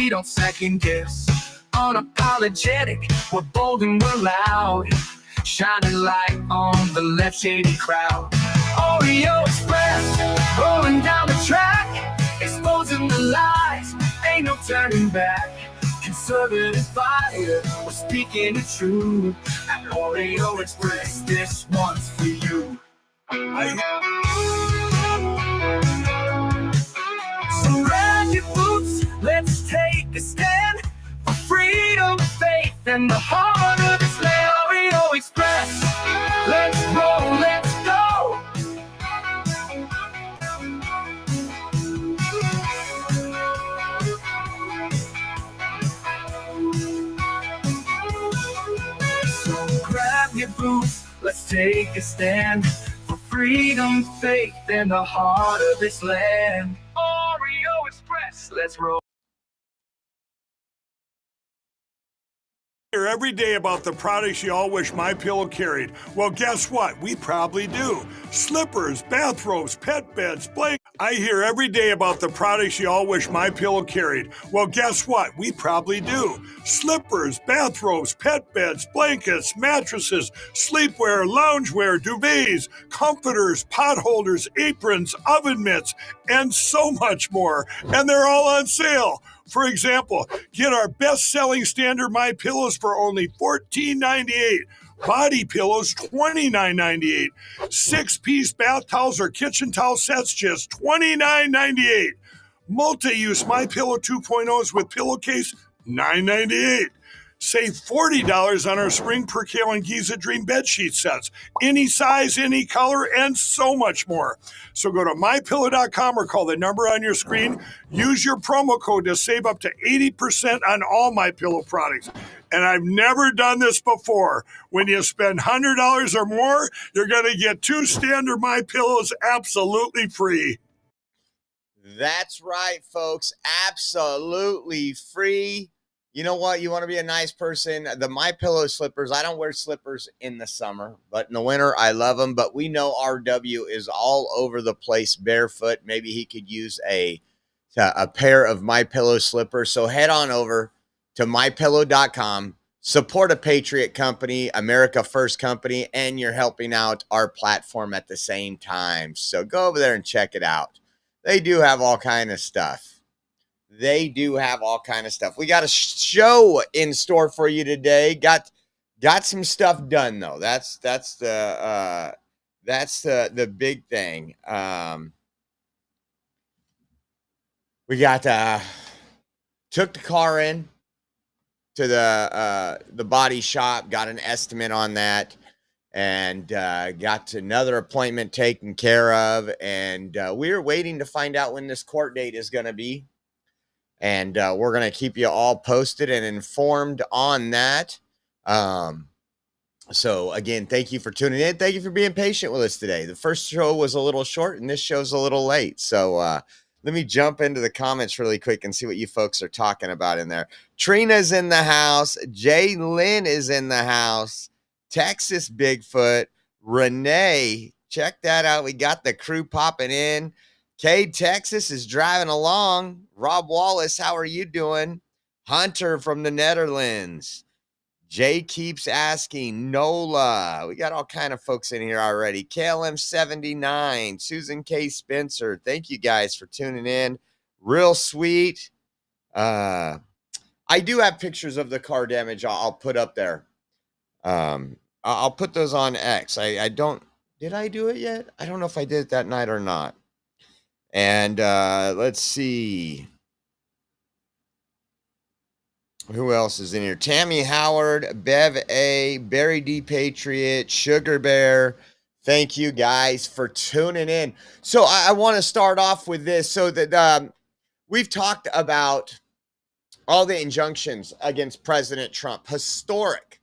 we don't second guess. Unapologetic, we're bold and we're loud, shining light on the left shady crowd. Oreo Express, rolling down the track, exposing the lies, ain't no turning back. Conservative fire, we're speaking the truth. At Oreo Express, this one's for you. So grab your boots, let's take a stand for freedom, faith, and the heart of this land. Oreo Express, let's roll, let's go. So grab your boots, let's take a stand for freedom, faith, and the heart of this land. Oreo Express, let's roll. Hear every day about the products you all wish MyPillow carried. Well, guess what? We probably do. Slippers, bathrobes, pet beds, blankets. I hear every day about the products you all wish MyPillow carried. Well, guess what? We probably do. Slippers, bathrobes, pet beds, blankets, mattresses, sleepwear, loungewear, duvets, comforters, pot holders, aprons, oven mitts, and so much more. And they're all on sale. For example, get our best-selling standard MyPillows for only $14.98. Body pillows, $29.98. 6-piece bath towels or kitchen towel sets, just $29.98. Multi-use MyPillow 2.0s with pillowcase, $9.98. Save $40 on our Spring Percale and Giza Dream bedsheet sets. Any size, any color, and so much more. So go to MyPillow.com or call the number on your screen. Use your promo code to save up to 80% on all MyPillow products. And I've never done this before. When you spend $100 or more, you're going to get 2 standard MyPillows absolutely free. That's right, folks. Absolutely free. You know what? You want to be a nice person. The MyPillow slippers, I don't wear slippers in the summer, but in the winter, I love them. But we know RW is all over the place barefoot. Maybe he could use a pair of MyPillow slippers. So head on over to MyPillow.com. Support a Patriot company, America First company, and you're helping out our platform at the same time. So go over there and check it out. They do have all kind of stuff. They do have all kind of stuff. We got a show in store for you today. Got some stuff done though. That's the big thing. We got took the car in to the body shop. Got an estimate on that, and got another appointment taken care of. And we're waiting to find out when this court date is going to be. And we're going to keep you all posted and informed on that. So, again, thank you for tuning in. Thank you for being patient with us today. The first show was a little short, and this show's a little late. So, let me jump into the comments really quick and see what you folks are talking about in there. Trina's in the house. Jay Lynn is in the house. Texas Bigfoot. Renee, check that out. We got the crew popping in. Cade, Texas is driving along. Rob Wallace, how are you doing? Hunter from the Netherlands. Jay keeps asking. Nola. We got all kind of folks in here already. KLM79. Susan K. Spencer. Thank you guys for tuning in. Real sweet. I do have pictures of the car damage I'll put up there. I'll put those on X. I don't. Did I do it yet? I don't know if I did it that night or not. And let's see. Who else is in here? Tammy Howard, Bev A, Barry D. Patriot, Sugar Bear. Thank you guys for tuning in. So I want to start off with this. So that we've talked about all the injunctions against President Trump. Historic.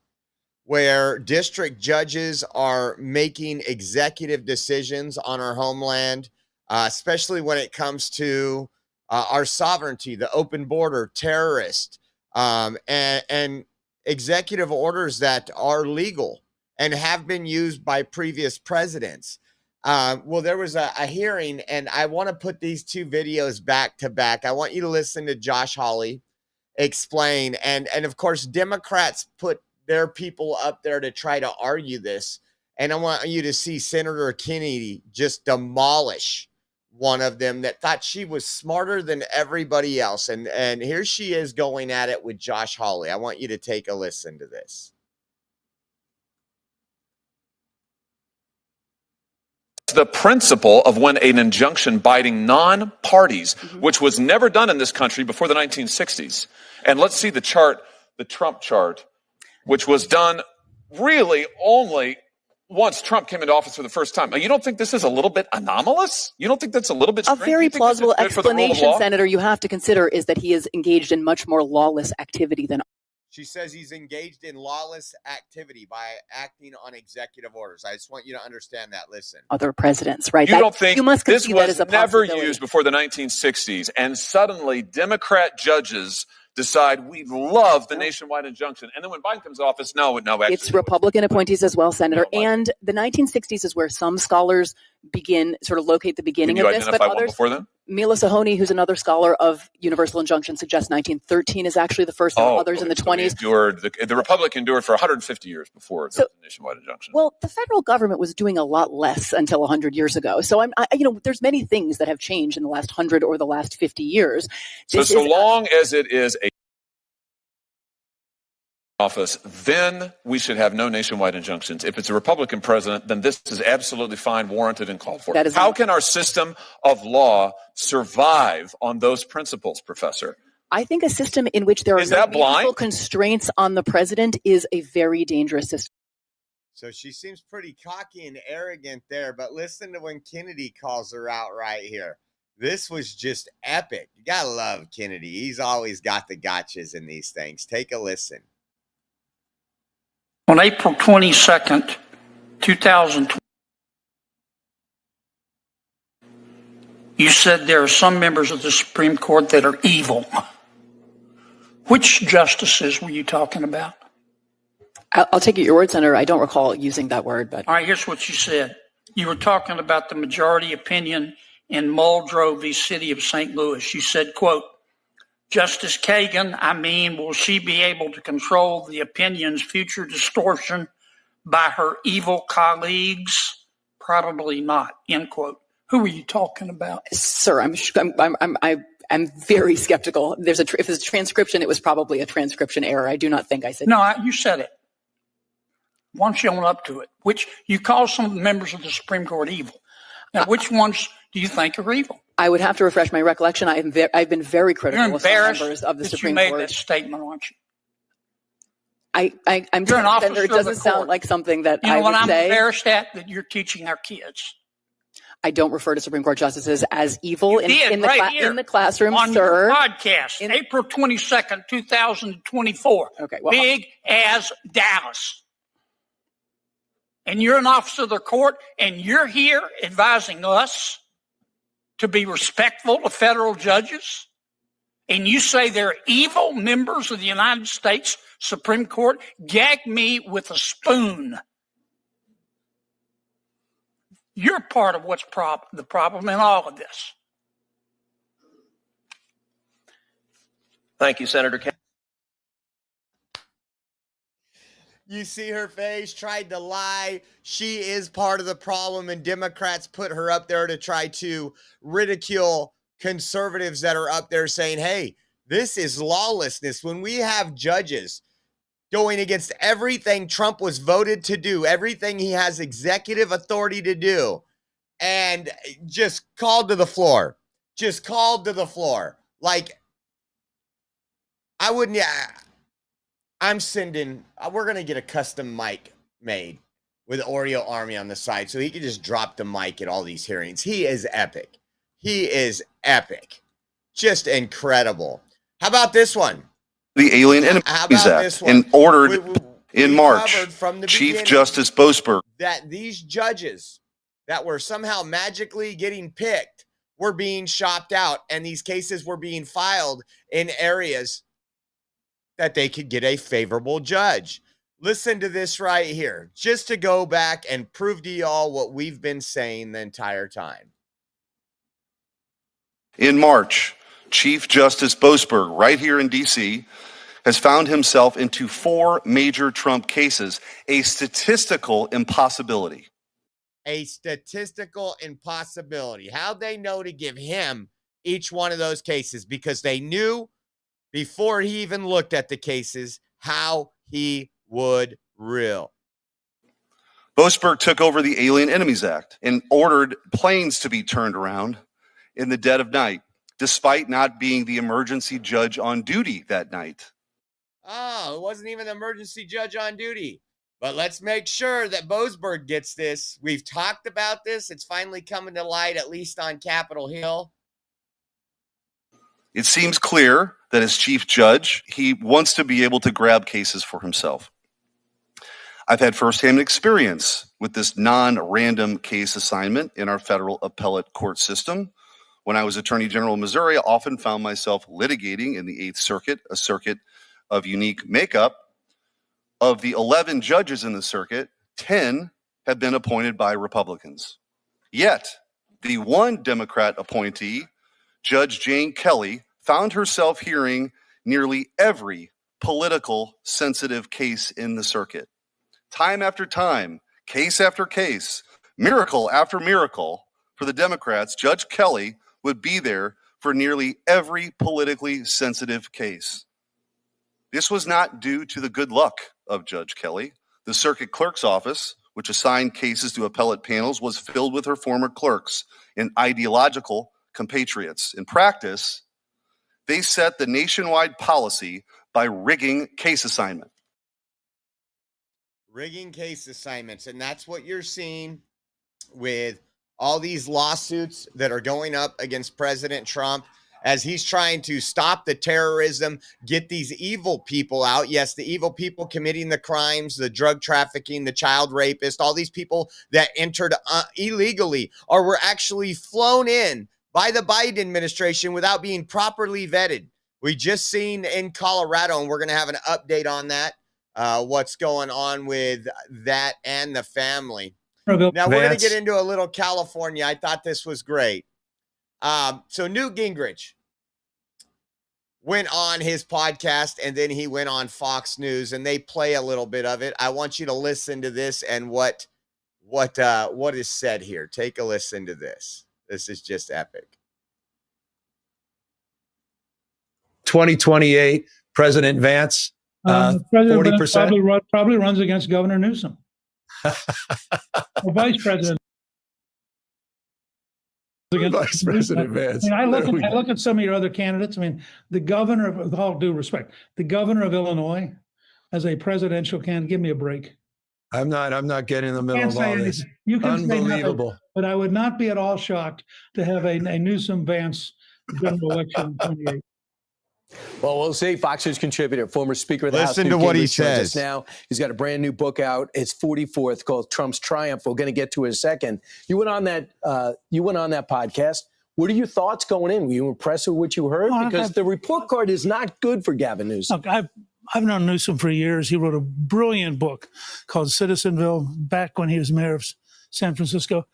Where district judges are making executive decisions on our homeland. Especially when it comes to our sovereignty, the open border, terrorist, and executive orders that are legal and have been used by previous presidents. Well, there was a hearing, and I want to put these two videos back to back. I want you to listen to Josh Hawley explain. And of course, Democrats put their people up there to try to argue this. And I want you to see Senator Kennedy just demolish one of them that thought she was smarter than everybody else. And here she is going at it with Josh Hawley. I want you to take a listen to this. The principle of when an injunction binding non-parties, which was never done in this country before the 1960s. And let's see the chart, the Trump chart, which was done really only once Trump came into office for the first time. You don't think this is a little bit anomalous? You don't think that's a little bit strange? A very plausible explanation, Senator, you have to consider is that he is engaged in much more lawless activity than. She says he's engaged in lawless activity by acting on executive orders. I just want you to understand that. Listen. Other presidents, right? You don't think you must this that as was a never used before the 1960s, and suddenly Democrat judges decide we love the nationwide injunction, and then when Biden comes to office, no, actually, it's Republican appointees as well, Senator. And the 1960s is where some scholars sort of locate the beginning of this. Can you identify one before then? Mila Sahoni, who's another scholar of universal injunction, suggests 1913 is actually the first. There were others in the 20s. The Republic endured for 150 years before the nationwide injunction. Well, the federal government was doing a lot less until 100 years ago. So there's many things that have changed in the last 100 or the last 50 years. So long as it is a office, then we should have no nationwide injunctions. If it's a Republican president, then this is absolutely fine, warranted, and called for. How can our system of law survive on those principles, Professor? I think a system in which there are no meaningful constraints on the president is a very dangerous system. So she seems pretty cocky and arrogant there, but listen to when Kennedy calls her out right here. This was just epic. You gotta love Kennedy. He's always got the gotchas in these things. Take a listen. On April 22nd, 2020, you said there are some members of the Supreme Court that are evil. Which justices were you talking about? I'll take it your word, Senator. I don't recall using that word. But all right, here's what you said. You were talking about the majority opinion in Muldrow v. City of St. Louis. You said, quote, Justice Kagan, will she be able to control the opinion's future distortion by her evil colleagues? Probably not, end quote. Who are you talking about? Sir, I'm very skeptical. If it's a transcription, it was probably a transcription error. I do not think I said. No, you said it. Why don't you own up to it? Which you call some of the members of the Supreme Court evil. Now, which ones do you think are evil? I would have to refresh my recollection. I've been very critical of some members of the Supreme Court. You made that statement, aren't you? I'm you're an officer Senator, it doesn't sound like something that I would say. You know what I'm embarrassed at? That you're teaching our kids. I don't refer to Supreme Court justices as evil in the classroom, on sir. Your podcast, April 22nd, 2024. Okay, well, big as Dallas. And you're an officer of the court, and you're here advising us to be respectful of federal judges, and you say they're evil members of the United States Supreme Court? Gag me with a spoon. You're part of what's the problem in all of this. Thank you, Senator Kennedy. You see her face, tried to lie. She is part of the problem, and Democrats put her up there to try to ridicule conservatives that are up there saying, hey, this is lawlessness. When we have judges going against everything Trump was voted to do, everything he has executive authority to do, and just called to the floor. Just called to the floor. Like, I wouldn't... we're going to get a custom mic made with Oreo Army on the side so he can just drop the mic at all these hearings. He is epic. He is epic. Just incredible. How about this one? The Alien Enemies Act, and ordered in March, Chief Justice Boasberg. That these judges that were somehow magically getting picked were being shopped out, and these cases were being filed in areas that they could get a favorable judge. Listen to this right here, just to go back and prove to y'all what we've been saying the entire time. In March, Chief Justice Boasberg, right here in D.C., has found himself into 4 major Trump cases, a statistical impossibility. A statistical impossibility. How'd they know to give him each one of those cases? Because they knew before he even looked at the cases how he would rule. Boasberg took over the Alien Enemies Act and ordered planes to be turned around in the dead of night, despite not being the emergency judge on duty that night. Oh, it wasn't even the emergency judge on duty. But let's make sure that Boasberg gets this. We've talked about this. It's finally coming to light, at least on Capitol Hill. It seems clear that as chief judge, he wants to be able to grab cases for himself. I've had firsthand experience with this non-random case assignment in our federal appellate court system. When I was Attorney General of Missouri, I often found myself litigating in the 8th Circuit, a circuit of unique makeup. Of the 11 judges in the circuit, 10 have been appointed by Republicans. Yet, the one Democrat appointee, Judge Jane Kelly, found herself hearing nearly every political sensitive case in the circuit. Time after time, case after case, miracle after miracle, for the Democrats, Judge Kelly would be there for nearly every politically sensitive case. This was not due to the good luck of Judge Kelly. The circuit clerk's office, which assigned cases to appellate panels, was filled with her former clerks and ideological compatriots. In practice, they set the nationwide policy by rigging case assignment. Rigging case assignments. And that's what you're seeing with all these lawsuits that are going up against President Trump as he's trying to stop the terrorism, get these evil people out. Yes, the evil people committing the crimes, the drug trafficking, the child rapists, all these people that entered illegally or were actually flown in by the Biden administration without being properly vetted. We just seen in Colorado, and we're going to have an update on that, what's going on with that and the family. Now, we're going to get into a little California. I thought this was great. So Newt Gingrich went on his podcast, and then he went on Fox News, and they play a little bit of it. I want you to listen to this and what is said here. Take a listen to this. This is just epic. 2028, President Vance, President 40%. Probably runs against Governor Newsom. Or Vice President. Vice President Vance. I mean, I look at some of your other candidates. I mean, the governor, with all due respect, the governor of Illinois as a presidential candidate, give me a break. I'm not getting in the middle of all this. You can Unbelievable. Say nothing, but I would not be at all shocked to have a Newsom Vance general election in 28. Well, we'll see. Fox News contributor, former Speaker of the House. Listen to what he says. Now he's got a brand new book out. It's 44th, called Trump's Triumph. We're going to get to it in a second. You went on that podcast. What are your thoughts going in? Were you impressed with what you heard? Because the report card is not good for Gavin Newsom. Look, I've known Newsom for years. He wrote a brilliant book called Citizenville back when he was mayor of San Francisco.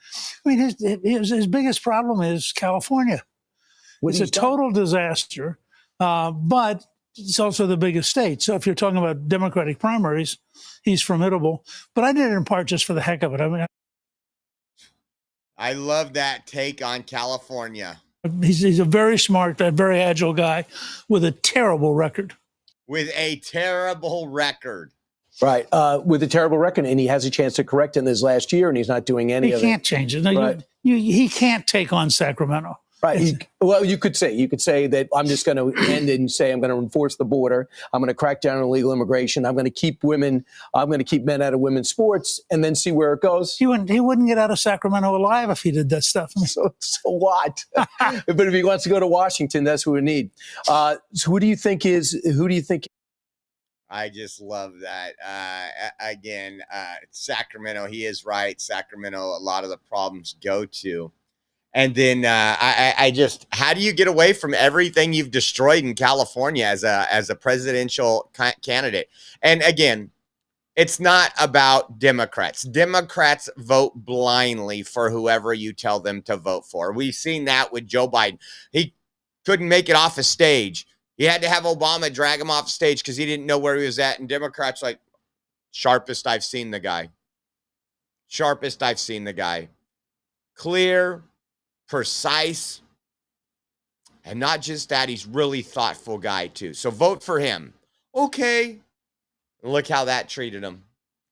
I mean, his biggest problem is California. It's a total disaster. But it's also the biggest state. So if you're talking about Democratic primaries, he's formidable. But I did it in part just for the heck of it. I mean, I love that take on California. He's a very smart, a very agile guy with a terrible record. With a terrible record. Right. With a terrible record. And he has a chance to correct in this last year, and he's not doing any of it. He can't change it. No, right. He can't take on Sacramento. Right. Well, you could say that I'm just going to end and say I'm going to enforce the border. I'm going to crack down on illegal immigration. I'm going to keep men out of women's sports, and then see where it goes. He wouldn't get out of Sacramento alive if he did that stuff. So what? But if he wants to go to Washington, that's what we need. So who do you think? I just love that. Again, Sacramento, he is right. Sacramento, a lot of the problems go to. And then how do you get away from everything you've destroyed in California as a presidential candidate? And again, it's not about Democrats. Democrats vote blindly for whoever you tell them to vote for. We've seen that with Joe Biden. couldn't make it off a stage. He had to have Obama drag him off stage because he didn't know where he was at. And Democrats like, sharpest I've seen the guy. Sharpest I've seen the guy. Clear, precise, and not just that, he's really thoughtful guy too. So vote for him. Okay. Look how that treated him.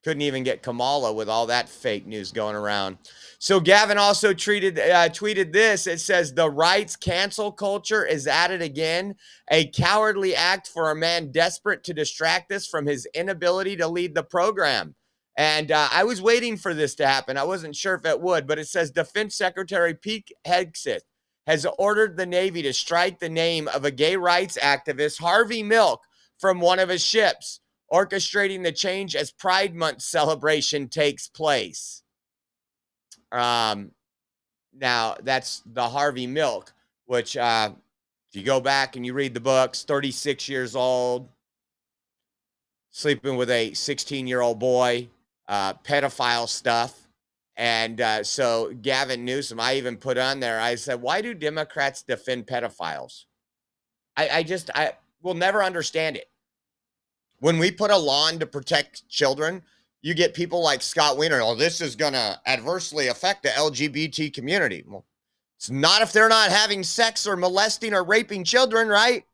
Couldn't even get Kamala with all that fake news going around. So Gavin also tweeted this. It says, the right's cancel culture is at it again. A cowardly act for a man desperate to distract us from his inability to lead the program. And I was waiting for this to happen. I wasn't sure if it would, but it says Defense Secretary Pete Hegseth has ordered the Navy to strike the name of a gay rights activist, Harvey Milk, from one of his ships, orchestrating the change as Pride Month celebration takes place. Now, that's the Harvey Milk, which if you go back and you read the books, 36 years old, sleeping with a 16-year-old boy, pedophile stuff. And so Gavin Newsom, I even put on there, I said, why do Democrats defend pedophiles? I will never understand it. When we put a law in to protect children, you get people like Scott Wiener, oh, this is going to adversely affect the LGBT community. Well, it's not if they're not having sex or molesting or raping children, right?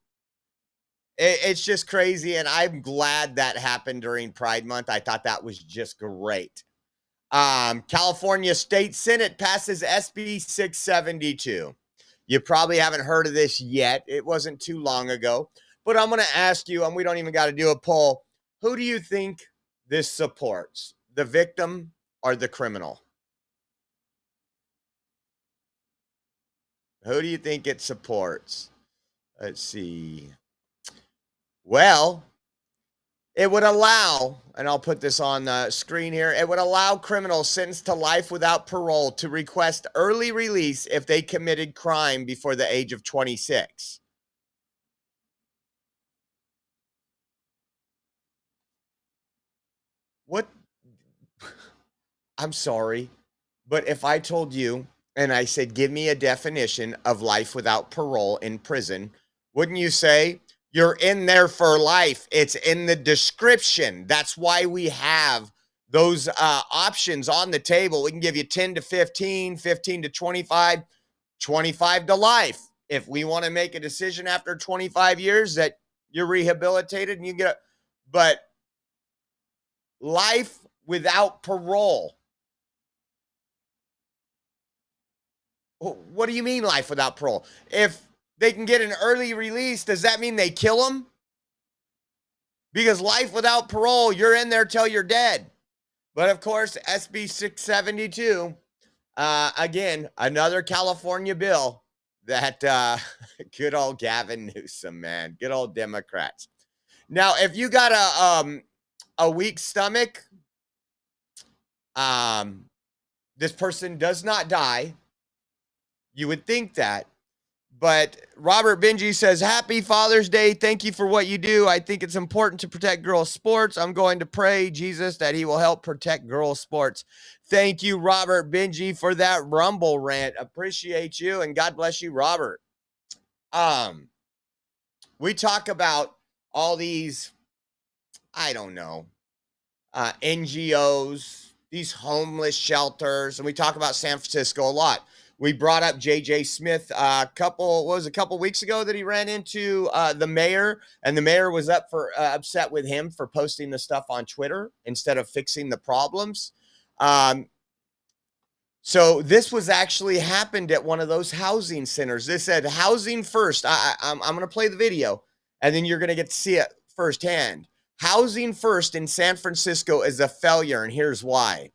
It's just crazy, and I'm glad that happened during Pride Month. I thought that was just great. California State Senate passes SB 672. You probably haven't heard of this yet. It wasn't too long ago. But I'm going to ask you, and we don't even got to do a poll, who do you think this supports? The victim or the criminal? Who do you think it supports? Let's see. Well, it would allow, and I'll put this on the screen here, it would allow criminals sentenced to life without parole to request early release if they committed crime before the age of 26. What? I'm sorry, but if I told you and I said, give me a definition of life without parole in prison, wouldn't you say, you're in there for life? It's in the description. That's why we have those options on the table. We can give you 10 to 15, 15 to 25, 25 to life. If we want to make a decision after 25 years that you're rehabilitated and you get a, but life without parole. What do you mean life without parole? If they can get an early release, does that mean they kill them? Because life without parole, you're in there till you're dead. But of course, SB 672, again, another California bill that good old Gavin Newsom, man, good old Democrats. Now, if you got a weak stomach, this person does not die. You would think that. But Robert Benji says, happy Father's Day. Thank you for what you do. I think it's important to protect girls' sports. I'm going to pray, Jesus, that he will help protect girls' sports. Thank you, Robert Benji, for that Rumble rant. Appreciate you, and God bless you, Robert. We talk about all these, I don't know, NGOs, these homeless shelters, and we talk about San Francisco a lot. We brought up J.J. Smith a couple weeks ago that he ran into the mayor, and the mayor was upset with him for posting the stuff on Twitter instead of fixing the problems. So this was actually happened at one of those housing centers. They said housing first. I'm going to play the video, and then you're going to get to see it firsthand. Housing first in San Francisco is a failure, and here's why.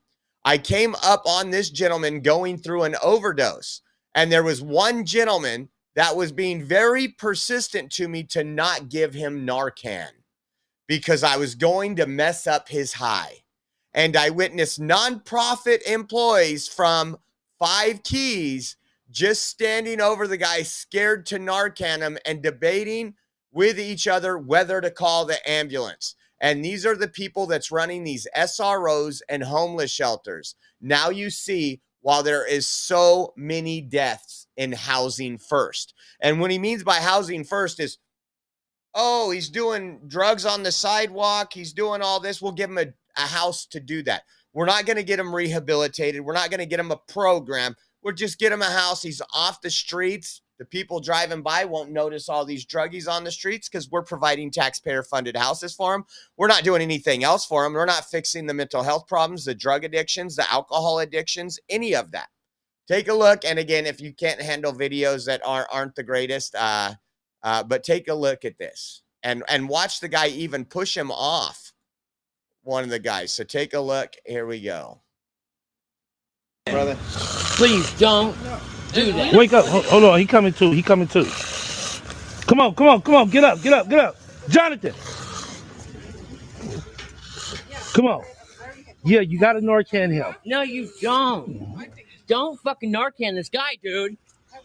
I came up on this gentleman going through an overdose, and there was one gentleman that was being very persistent to me to not give him Narcan because I was going to mess up his high. And I witnessed nonprofit employees from 5 Keys just standing over the guy, scared to Narcan him and debating with each other whether to call the ambulance. And these are the people that's running these SROs and homeless shelters. Now you see while there is so many deaths in housing first. And what he means by housing first is, oh, he's doing drugs on the sidewalk, he's doing all this, we'll give him a house to do that. We're not going to get him rehabilitated. We're not going to get him a program. We'll just get him a house. He's off the streets. The people driving by won't notice all these druggies on the streets because we're providing taxpayer-funded houses for them. We're not doing anything else for them. We're not fixing the mental health problems, the drug addictions, the alcohol addictions, any of that. Take a look. And again, if you can't handle videos that aren't the greatest, but take a look at this and watch the guy even push him off, one of the guys. So take a look. Here we go. Brother, please don't do that. Wake up. Hold on. He coming too. Come on. Get up. Jonathan. Come on. Yeah, you got to Narcan him. No, you don't. Don't fucking Narcan this guy, dude.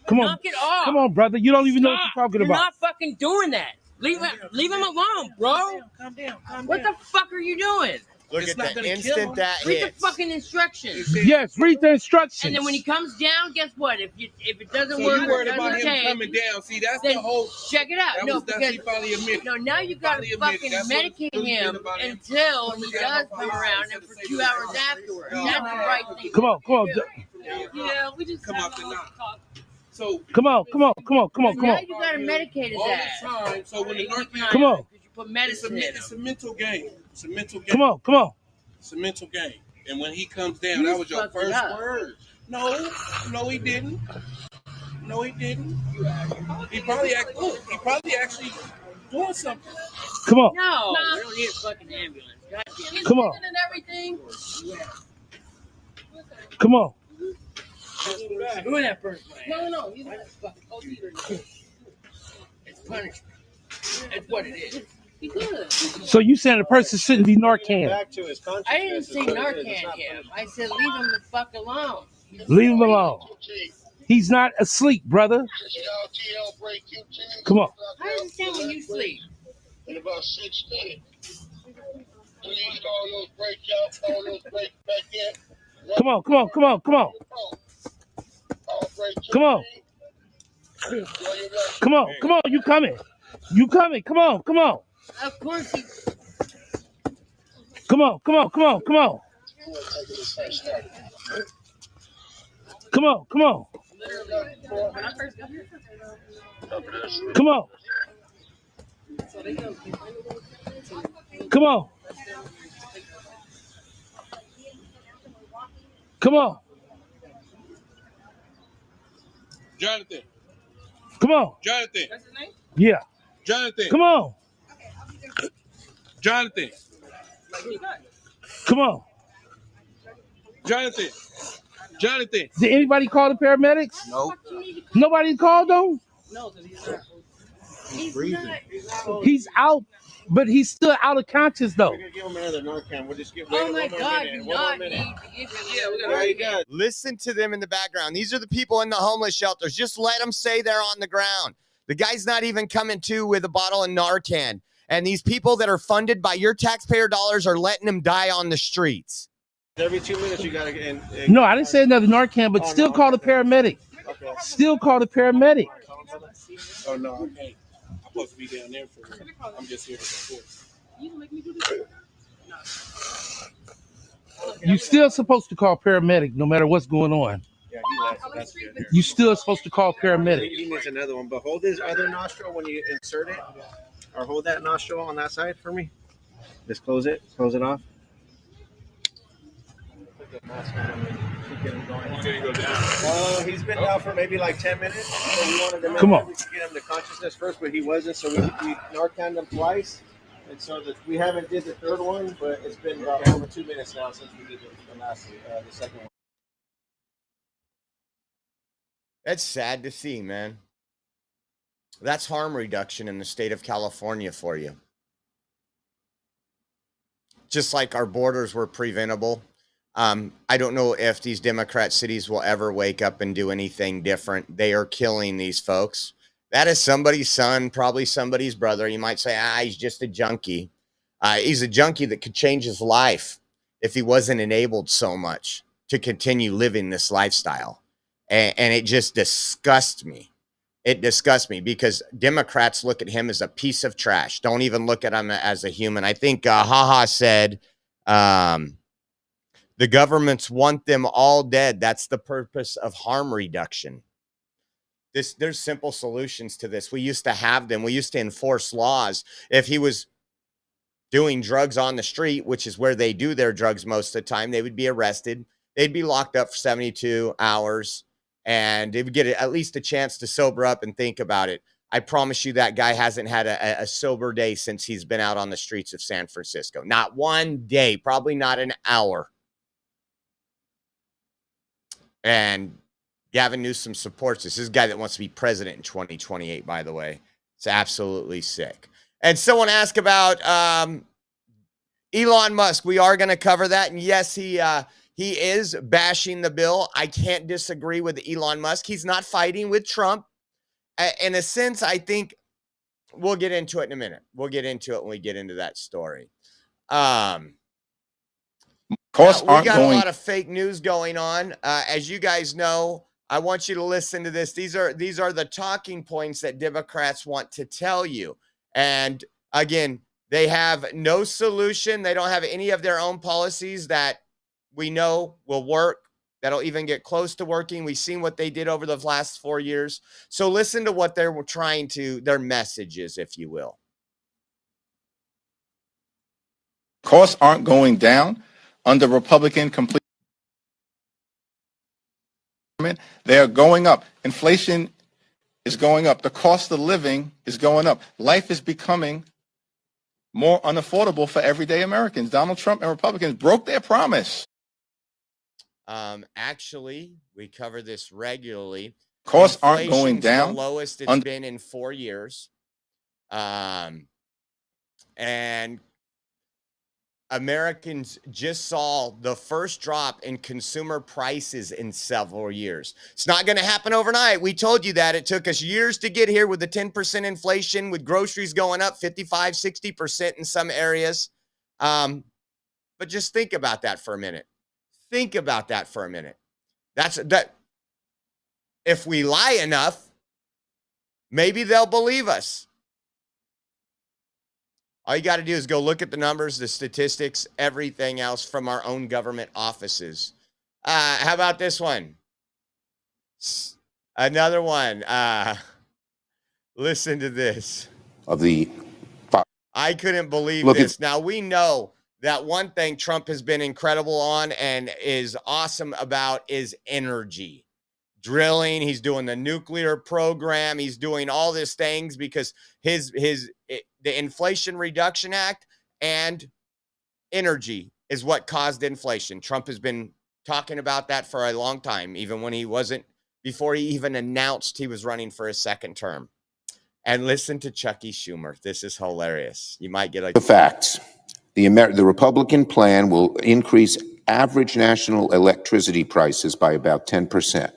Come on. Knock it off. Come on, brother. You don't even know what you're talking about. You're not fucking doing that. Leave him alone, bro. Calm down. What the fuck are you doing? Look at the instant that Read the hits. fucking instructions. Yes, read the instructions. And then when he comes down, guess what? If it doesn't So work, you worried or about doesn't him take, coming down? See, that's then the whole. check it out. That's he finally admitted. No, now you gotta fucking medicate him until he does come around, and for 2 hours afterwards. That's the right thing. Come on. Yeah, we just come off the knock. So come on. Now you gotta medicate his all ass. the time. So when the Narcan, Come on. You put medicine in him. it's a mental game. It's a mental game. Come on. It's a mental game. And when he comes down, You that was your fucked it first up. word. No, he didn't. No, he didn't. He probably actually doing something. Come on. No, we don't need a fucking ambulance. Goddamn. He's Come on. and everything. Come on. Who in that person? No. He's not fucking either. It's punishment. It's what it is. He good. So you saying the person shouldn't be Narcan? I didn't say Narcan him. I said leave him the fuck alone. Leave him alone. He's not asleep, brother. Come on. I understand when you sleep. In about 6 minutes. We need all those breaks out, all those breaks back in. Come on. All breaks Come on. You coming. Come on. Of course he. Come on. Come on. Jonathan. Come on. Jonathan. That's his name? Yeah. Jonathan. Come on. Jonathan. Come on. Jonathan. Did anybody call the paramedics? Nope. Nobody called them? No, because he's not. He's out, but he's still out of conscious though. We're going to give him another Narcan. We'll just give him Oh my one more God, minute. do One not more need minute. to give him Very good. Listen to them in the background. These are the people in the homeless shelters. Just let them say they're on the ground. The guy's not even coming to with a bottle of Narcan. And these people that are funded by your taxpayer dollars are letting them die on the streets. Every 2 minutes you got to get in. No, I didn't say another Narcan, but still call the paramedic. Okay. Still call the paramedic. Oh no, I can't. I'm supposed to be down there for real. I'm just here to support. You still supposed to call paramedic no matter what's going on. Yeah, that's good. You still supposed to call paramedic. He needs another one, but hold his other nostril when you insert it, or hold that nostril on that side for me. Just close it off. He's been down for maybe like 10 minutes. So we wanted to Come on. we could get him to consciousness first, but he wasn't. So we Narcaned him twice, and so we haven't did the third one, but it's been about over 2 minutes now since we did the second one. That's sad to see, man. That's harm reduction in the state of California for you. Just like our borders were preventable. I don't know if these Democrat cities will ever wake up and do anything different. They are killing these folks. That is somebody's son, probably somebody's brother. You might say, he's just a junkie. He's a junkie that could change his life if he wasn't enabled so much. to continue living this lifestyle. And it just disgusts me. It disgusts me because Democrats look at him as a piece of trash. Don't even look at him as a human. I think Haha said, the governments want them all dead. That's the purpose of harm reduction. There's simple solutions to this. We used to have them. We used to enforce laws. If he was doing drugs on the street, which is where they do their drugs most of the time, they would be arrested. They'd be locked up for 72 hours, and they would get at least a chance to sober up and think about it. I promise you that guy hasn't had a sober day since he's been out on the streets of San Francisco. Not one day, probably not an hour. And Gavin Newsom supports this. This is a guy that wants to be president in 2028, by the way. It's absolutely sick. And someone asked about Elon Musk. We are going to cover that. And yes, he is bashing the bill. I can't disagree with Elon Musk. He's not fighting with Trump. In a sense, I think we'll get into it in a minute. We'll get into it when we get into that story. Costs we aren't got going. a lot of fake news going on. As you guys know, I want you to listen to this. These are the talking points that Democrats want to tell you. And again, they have no solution. They don't have any of their own policies that we know will work, that'll even get close to working. We've seen what they did over the last 4 years. So listen to what they're trying to, their messages, if you will. Costs aren't going down under Republican complete. They are going up. Inflation is going up. The cost of living is going up. Life is becoming more unaffordable for everyday Americans. Donald Trump and Republicans broke their promise. Actually, we cover this regularly. Costs aren't going down. The lowest it's been in 4 years. And Americans just saw the first drop in consumer prices in several years. It's not going to happen overnight. We told you that. It took us years to get here with the 10% inflation, with groceries going up 55, 60% in some areas. But just think about that for a minute. Think about that for a minute. That. If we lie enough, maybe they'll believe us. All you got to do is go look at the numbers, the statistics, everything else from our own government offices. How about this one? Another one. Listen to this. I couldn't believe this. Now, we know that one thing Trump has been incredible on and is awesome about is energy. Drilling, he's doing the nuclear program, he's doing all these things because the Inflation Reduction Act and energy is what caused inflation. Trump has been talking about that for a long time, even when before he even announced he was running for his second term. And listen to Chucky Schumer. This is hilarious. You might get the facts. The Republican plan will increase average national electricity prices by about 10%.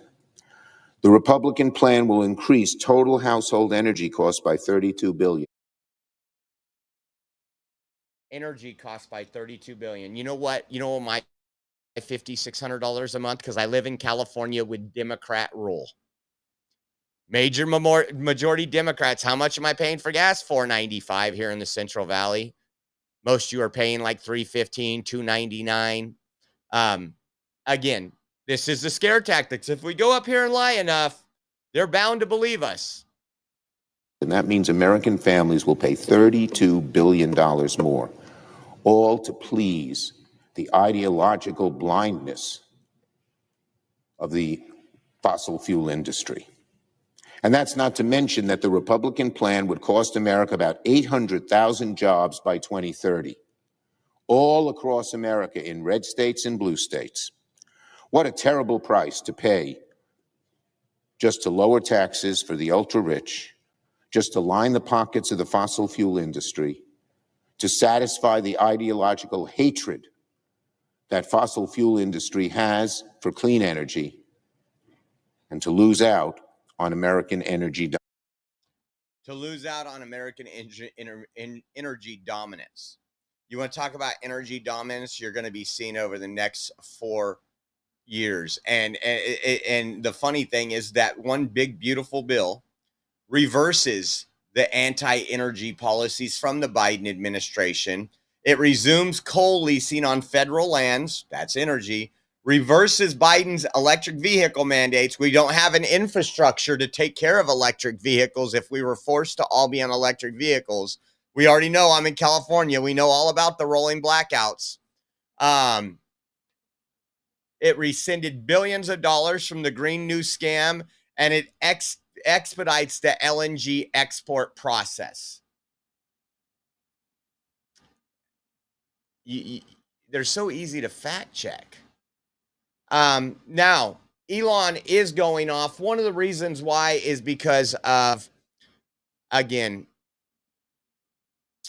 The Republican plan will increase total household energy costs by $32 billion. Energy costs by $32 billion. You know what? You know my $5,600 a month, because I live in California with Democrat rule. Majority Democrats. How much am I paying for gas? $4.95 here in the Central Valley. Most of you are paying like $3.15, $2.99. Again, this is the scare tactics. If we go up here and lie enough, they're bound to believe us. And that means American families will pay $32 billion more, all to please the ideological blindness of the fossil fuel industry. And that's not to mention that the Republican plan would cost America about 800,000 jobs by 2030, all across America in red states and blue states. What a terrible price to pay just to lower taxes for the ultra-rich, just to line the pockets of the fossil fuel industry, to satisfy the ideological hatred that fossil fuel industry has for clean energy, and to lose out on American energy. To lose out on American energy dominance. You want to talk about energy dominance? You're going to be seeing over the next 4 years. And the funny thing is that one big, beautiful bill reverses the anti-energy policies from the Biden administration. It resumes coal leasing on federal lands. That's energy. Reverses Biden's electric vehicle mandates. We don't have an infrastructure to take care of electric vehicles if we were forced to all be on electric vehicles. We already know, I'm in California. We know all about the rolling blackouts. It rescinded billions of dollars from the Green New Scam, and it expedites the LNG export process. They're so easy to fact check. Now, Elon is going off. One of the reasons why is because of, again,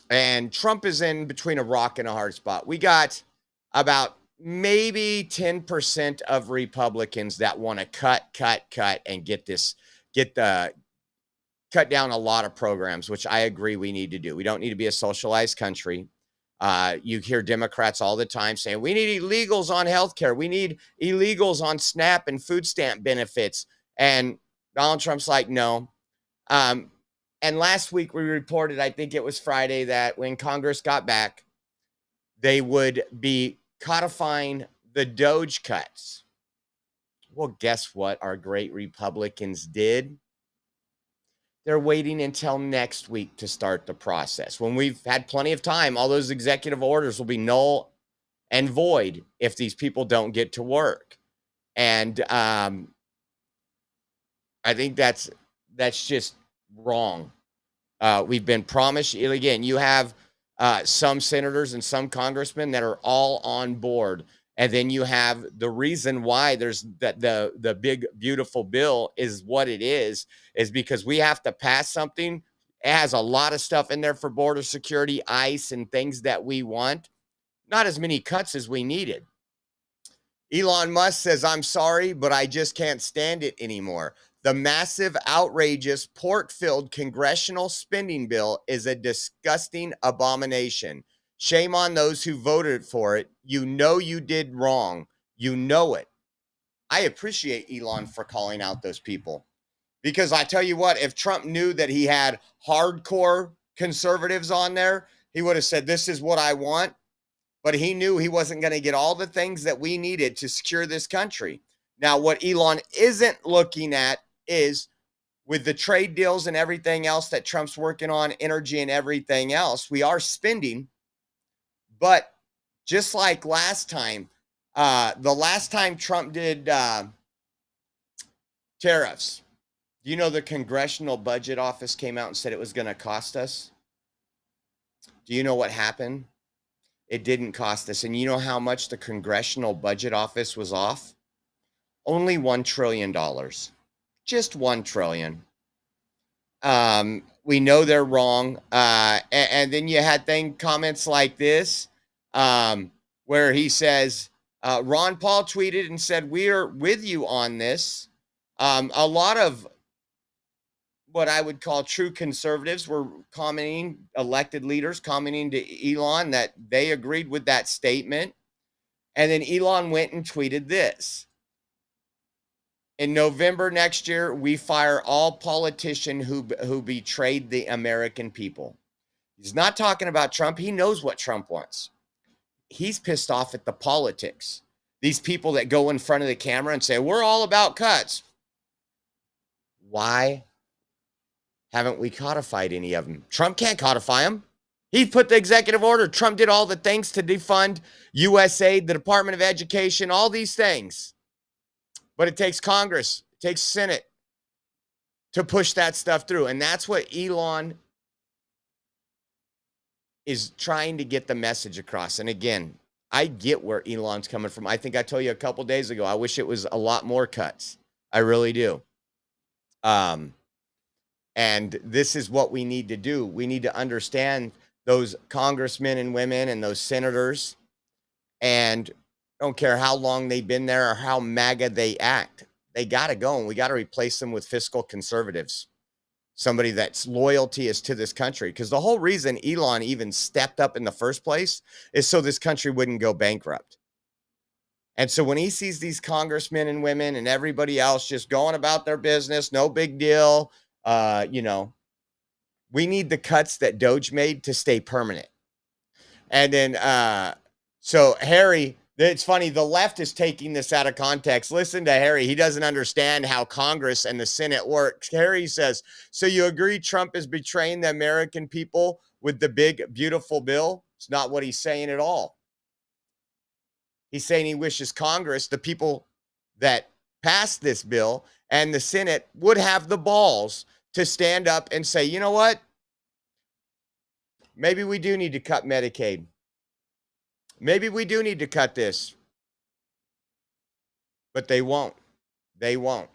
and Trump is in between a rock and a hard spot. We got about maybe 10% of Republicans that want to cut, and cut down a lot of programs, which I agree we need to do. We don't need to be a socialized country. You hear Democrats all the time saying, we need illegals on healthcare. We need illegals on SNAP and food stamp benefits. And Donald Trump's like, no. And last week we reported, I think it was Friday, that when Congress got back, they would be codifying the DOGE cuts. Well, guess what our great Republicans did? They're waiting until next week to start the process. When we've had plenty of time, all those executive orders will be null and void if these people don't get to work. And I think that's just wrong. We've been promised, again, you have some senators and some congressmen that are all on board. And then you have the reason why there's the big, beautiful bill is what it is because we have to pass something. It has a lot of stuff in there for border security, ICE, and things that we want. Not as many cuts as we needed. Elon Musk says, I'm sorry, but I just can't stand it anymore. The massive, outrageous, pork-filled congressional spending bill is a disgusting abomination. Shame on those who voted for it. You know you did wrong. You know it. I appreciate Elon for calling out those people. Because I tell you what, if Trump knew that he had hardcore conservatives on there, he would have said, this is what I want. But he knew he wasn't going to get all the things that we needed to secure this country. Now, what Elon isn't looking at is with the trade deals and everything else that Trump's working on, energy and everything else, we are spending. But just like last time, the last time Trump did tariffs, do you know the Congressional Budget Office came out and said it was going to cost us? Do you know what happened? It didn't cost us. And you know how much the Congressional Budget Office was off? Only $1 trillion. Just $1 trillion. We know they're wrong. And then you had comments like this, where he says, Ron Paul tweeted and said, we're with you on this. A lot of what I would call true conservatives were commenting, elected leaders commenting to Elon that they agreed with that statement. And then Elon went and tweeted this. In November next year, we fire all politicians who betrayed the American people. He's not talking about Trump. He knows what Trump wants. He's pissed off at the politics. These people that go in front of the camera and say, we're all about cuts. Why haven't we codified any of them? Trump can't codify them. He put the executive order. Trump did all the things to defund USAID, the Department of Education, all these things. But it takes Congress, it takes Senate to push that stuff through. And that's what Elon is trying to get the message across. And again, I get where Elon's coming from. I think I told you a couple days ago, I wish it was a lot more cuts. I really do. And this is what we need to do. We need to understand those congressmen and women and those senators, and don't care how long they've been there or how MAGA they act. They got to go, and we got to replace them with fiscal conservatives. Somebody that's loyalty is to this country. Because the whole reason Elon even stepped up in the first place is so this country wouldn't go bankrupt. And so when he sees these congressmen and women and everybody else just going about their business, no big deal, you know, we need the cuts that DOGE made to stay permanent. And then, so Harry, it's funny, the left is taking this out of context. Listen to Harry. He doesn't understand how Congress and the Senate works. Harry says, so you agree Trump is betraying the American people with the big, beautiful bill? It's not what he's saying at all. He's saying he wishes Congress, the people that passed this bill, and the Senate would have the balls to stand up and say, you know what? Maybe we do need to cut Medicaid. Maybe we do need to cut this. But they won't. They won't.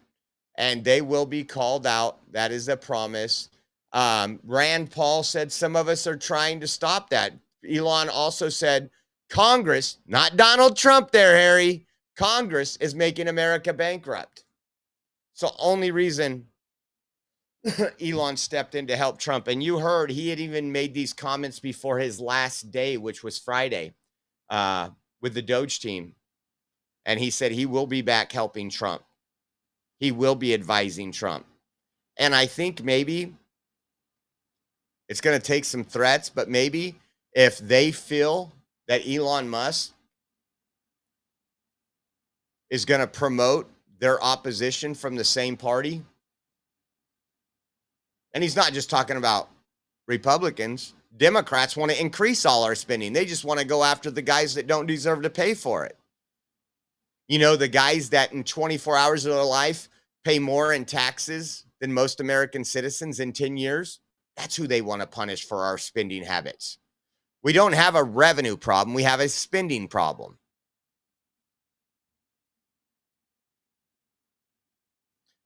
And they will be called out. That is a promise. Rand Paul said some of us are trying to stop that. Elon also said Congress, not Donald Trump there, Harry. Congress is making America bankrupt. So only reason Elon stepped in to help Trump. And you heard he had even made these comments before his last day, which was Friday, with the DOGE team. And he said he will be back helping Trump. He will be advising Trump. And I think maybe it's going to take some threats, but maybe if they feel that Elon Musk is going to promote their opposition from the same party, and he's not just talking about Republicans. Democrats want to increase all our spending. They just want to go after the guys that don't deserve to pay for it. You know, the guys that in 24 hours of their life pay more in taxes than most American citizens in 10 years. That's who they want to punish for our spending habits. We don't have a revenue problem. We have a spending problem.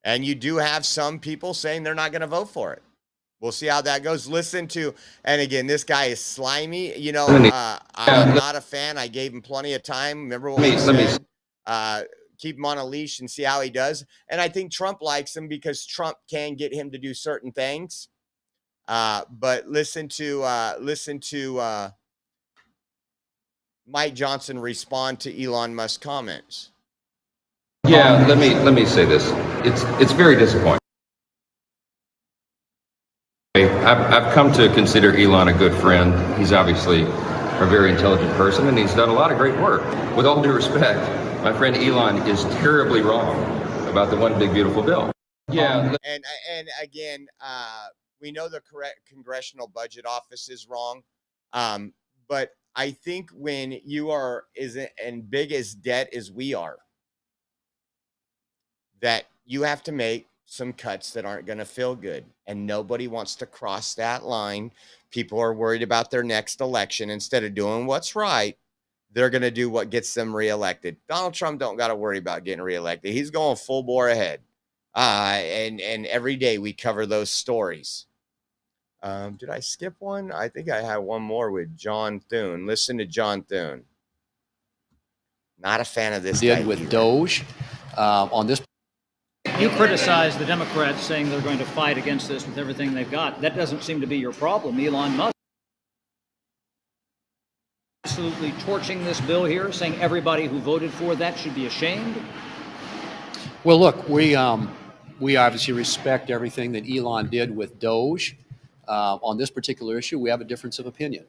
And you do have some people saying they're not going to vote for it. We'll see how that goes. Listen to, and again, this guy is slimy. You know, I'm not a fan. I gave him plenty of time. Remember what we said? Keep him on a leash and see how he does. And I think Trump likes him because Trump can get him to do certain things. But listen to Mike Johnson respond to Elon Musk's comments. Yeah, let me say this. It's very disappointing. I've come to consider Elon a good friend. He's obviously a very intelligent person, and he's done a lot of great work. With all due respect, my friend Elon is terribly wrong about the one big beautiful bill. Yeah, and again, we know the correct Congressional Budget Office is wrong, but I think when you are as big as debt as we are, that you have to make some cuts that aren't going to feel good. And nobody wants to cross that line. People are worried about their next election. Instead of doing what's right, they're going to do what gets them reelected. Donald Trump don't got to worry about getting reelected. He's going full bore ahead. And every day we cover those stories. Did I skip one? I think I had one more with John Thune. Listen to John Thune. Not a fan of this guy. Did with DOGE on this. You criticize the Democrats saying they're going to fight against this with everything they've got. That doesn't seem to be your problem. Elon Musk absolutely torching this bill here, saying everybody who voted for that should be ashamed. Well, look, we obviously respect everything that Elon did with DOGE. On this particular issue, we have a difference of opinion.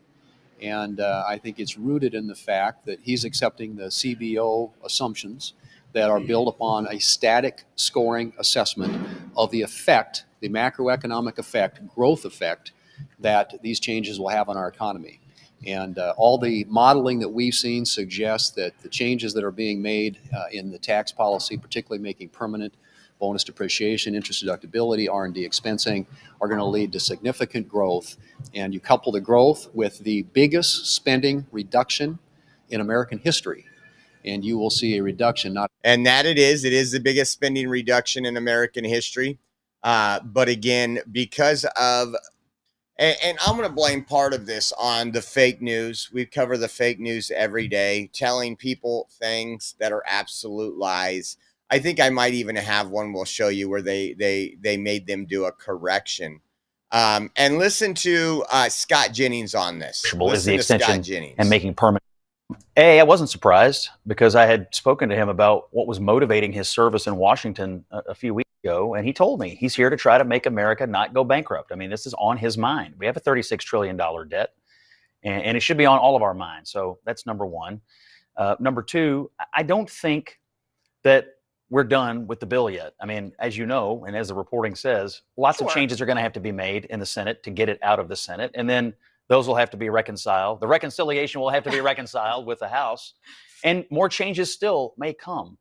And I think it's rooted in the fact that he's accepting the CBO assumptions that are built upon a static scoring assessment of the effect, the macroeconomic effect, growth effect that these changes will have on our economy. And all the modeling that we've seen suggests that the changes that are being made in the tax policy, particularly making permanent bonus depreciation, interest deductibility, R&D expensing, are going to lead to significant growth. And you couple the growth with the biggest spending reduction in American history, and you will see a reduction. And that it is the biggest spending reduction in American history. But again, because of, and I'm going to blame part of this on the fake news. We cover the fake news every day, telling people things that are absolute lies. I think I might even have one we'll show you where they made them do a correction. And listen to Scott Jennings on this. Is the extension and making permanent. I wasn't surprised because I had spoken to him about what was motivating his service in Washington a few weeks ago, and he told me he's here to try to make America not go bankrupt. I mean, this is on his mind. We have a $36 trillion debt, and it should be on all of our minds. So that's number one. Number two, I don't think that we're done with the bill yet. I mean, as you know, and as the reporting says, lots of changes are going to have to be made in the Senate to get it out of the Senate. And then those will have to be reconciled. The reconciliation will have to be reconciled with the House. And more changes still may come.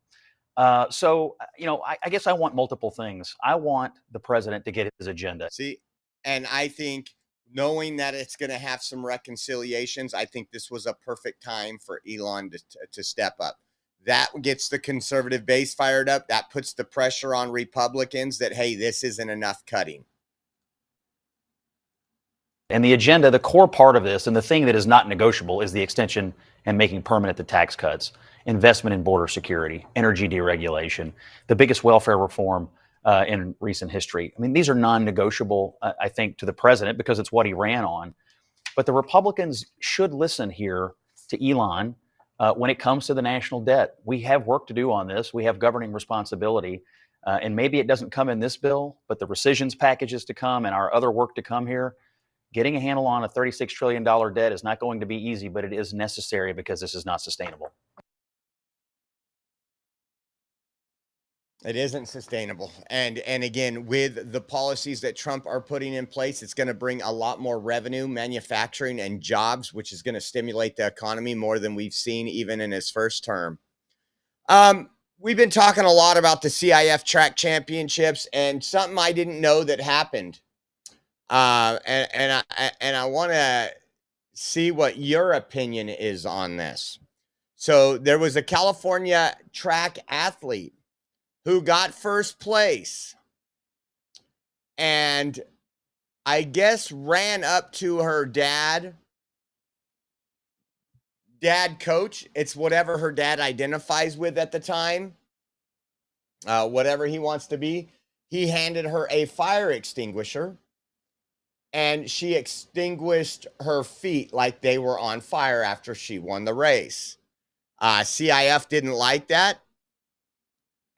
So, I guess I want multiple things. I want the president to get his agenda. See, and I think knowing that it's going to have some reconciliations, I think this was a perfect time for Elon to step up. That gets the conservative base fired up. That puts the pressure on Republicans that, hey, this isn't enough cutting. And the agenda, the core part of this, and the thing that is not negotiable, is the extension and making permanent the tax cuts, investment in border security, energy deregulation, the biggest welfare reform in recent history. I mean, these are non-negotiable, I think, to the president because it's what he ran on. But the Republicans should listen here to Elon when it comes to the national debt. We have work to do on this. We have governing responsibility. And maybe it doesn't come in this bill, but the rescissions packages to come and our other work to come here. Getting a handle on a $36 trillion debt is not going to be easy, but it is necessary because this is not sustainable. It isn't sustainable. And again, with the policies that Trump are putting in place, it's going to bring a lot more revenue, manufacturing, and jobs, which is going to stimulate the economy more than we've seen even in his first term. We've been talking a lot about the CIF track championships and something I didn't know that happened. And I want to see what your opinion is on this. So there was a California track athlete who got first place and I guess ran up to her dad coach. It's whatever her dad identifies with at the time, whatever he wants to be. He handed her a fire extinguisher and she extinguished her feet like they were on fire after she won the race. CIF didn't like that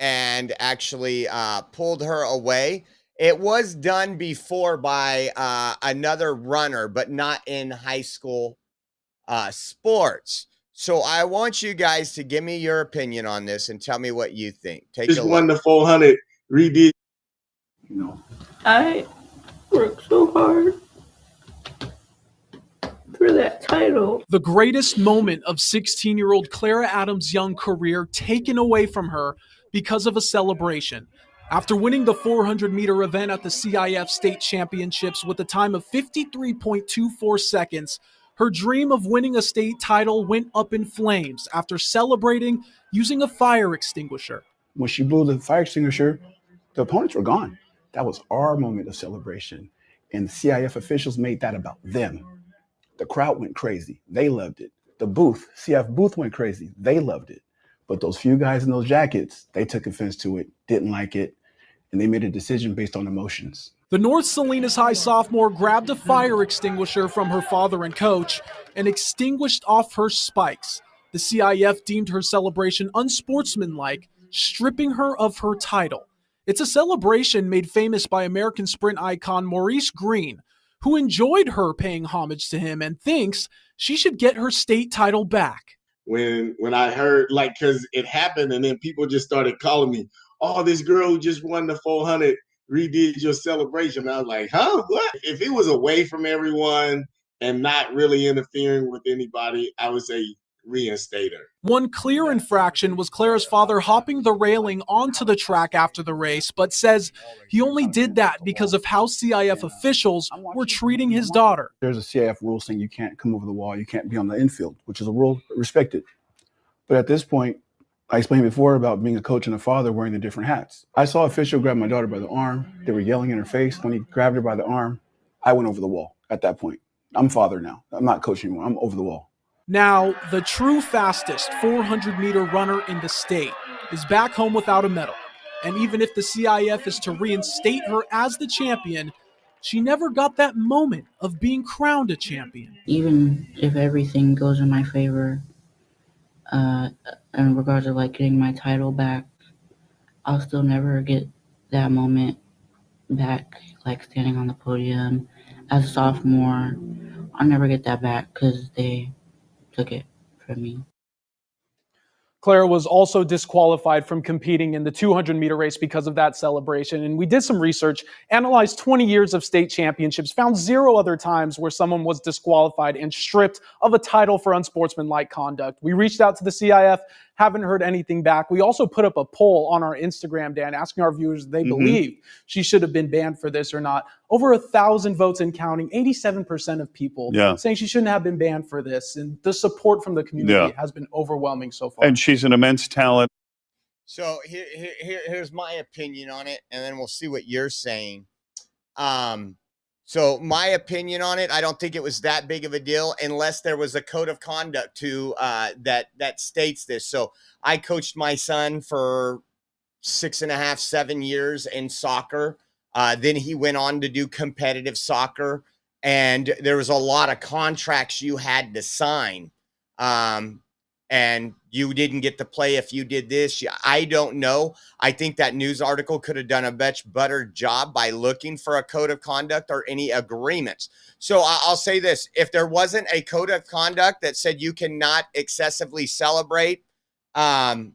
and actually pulled her away. It was done before by another runner, but not in high school sports. So I want you guys to give me your opinion on this and tell me what you think. Take a look. Won the 400, redid. I worked so hard for that title. The greatest moment of 16-year-old Clara Adams' young career taken away from her because of a celebration. After winning the 400-meter event at the CIF State Championships with a time of 53.24 seconds, her dream of winning a state title went up in flames after celebrating using a fire extinguisher. When she blew the fire extinguisher, the opponents were gone. That was our moment of celebration. And the CIF officials made that about them. The crowd went crazy. They loved it. The booth, CIF booth went crazy. They loved it. But those few guys in those jackets, they took offense to it, didn't like it, and they made a decision based on emotions. The North Salinas High sophomore grabbed a fire extinguisher from her father and coach and extinguished off her spikes. The CIF deemed her celebration unsportsmanlike, stripping her of her title. It's a celebration made famous by American sprint icon Maurice Green, who enjoyed her paying homage to him and thinks she should get her state title back. When I heard, because it happened and then people just started calling me, oh, this girl who just won the 400 redid your celebration. I was like, huh, what? If it was away from everyone and not really interfering with anybody, I would say reinstate her. One clear infraction was Clara's father hopping the railing onto the track after the race, but says he only did that because of how CIF officials were treating his daughter. There's a CIF rule saying you can't come over the wall, you can't be on the infield, which is a rule respected. But at this point, I explained before about being a coach and a father wearing the different hats. I saw an official grab my daughter by the arm. They were yelling in her face. When he grabbed her by the arm, I went over the wall at that point. I'm father now. I'm not coach anymore. I'm over the wall. Now, the true fastest 400-meter runner in the state is back home without a medal. And even if the CIF is to reinstate her as the champion, she never got that moment of being crowned a champion. Even if everything goes in my favor, in regards to like getting my title back, I'll still never get that moment back, like standing on the podium as a sophomore. I'll never get that back because they took it from me. Clara was also disqualified from competing in the 200-meter race because of that celebration. And we did some research, analyzed 20 years of state championships, found 0 other times where someone was disqualified and stripped of a title for unsportsmanlike conduct. We reached out to the CIF, haven't heard anything back. We also put up a poll on our Instagram, Dan, asking our viewers if they believe she should have been banned for this or not. Over 1,000 votes and counting, 87% of people saying she shouldn't have been banned for this. And the support from the community has been overwhelming so far. And she's an immense talent. So here's my opinion on it, and then we'll see what you're saying. So my opinion on it, I don't think it was that big of a deal unless there was a code of conduct to that states this. So I coached my son for 6.5, 7 years in soccer. Then he went on to do competitive soccer, and there was a lot of contracts you had to sign. And you didn't get to play if you did this. I don't know. I think that news article could have done a much better job by looking for a code of conduct or any agreements. So I'll say this. If there wasn't a code of conduct that said you cannot excessively celebrate, then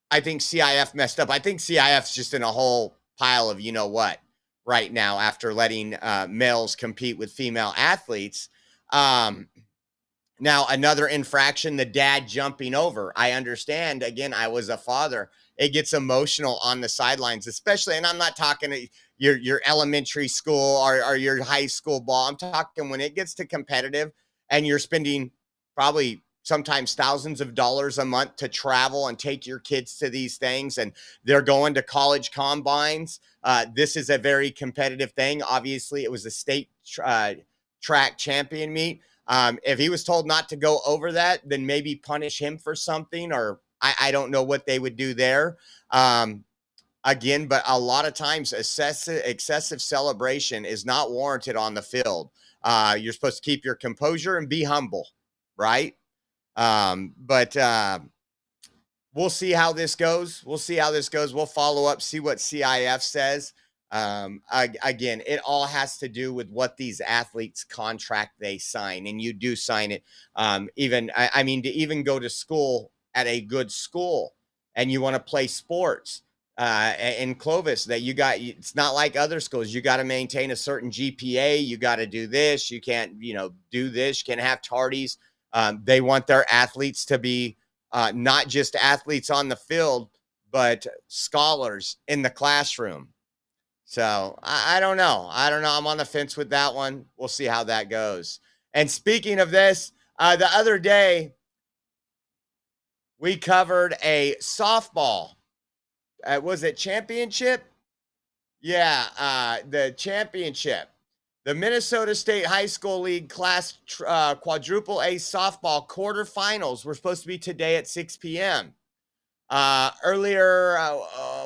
I think CIF messed up. I think CIF's just in a whole pile of you-know-what right now after letting males compete with female athletes. Now, another infraction, the dad jumping over. I understand. Again, I was a father. It gets emotional on the sidelines, especially, and I'm not talking your elementary school or your high school ball. I'm talking when it gets to competitive and you're spending probably sometimes thousands of dollars a month to travel and take your kids to these things, and they're going to college combines. This is a very competitive thing. Obviously, it was a state track champion meet. If he was told not to go over that, then maybe punish him for something, or I don't know what they would do there. Again, but a lot of times excessive celebration is not warranted on the field. You're supposed to keep your composure and be humble, right? But we'll see how this goes. We'll follow up, see what CIF says. Again, it all has to do with what these athletes contract they sign, and you do sign it. I mean, to even go to school at a good school and you want to play sports in Clovis, that it's not like other schools. You got to maintain a certain GPA. You got to do this. You can't, do this. You can't have tardies. They want their athletes to be not just athletes on the field, but scholars in the classroom. So I don't know. I'm on the fence with that one. We'll see how that goes. And speaking of this, the other day we covered a softball. Was it championship? Yeah, the championship. The Minnesota State High School League Class Quadruple A softball quarterfinals were supposed to be today at 6 p.m. Earlier,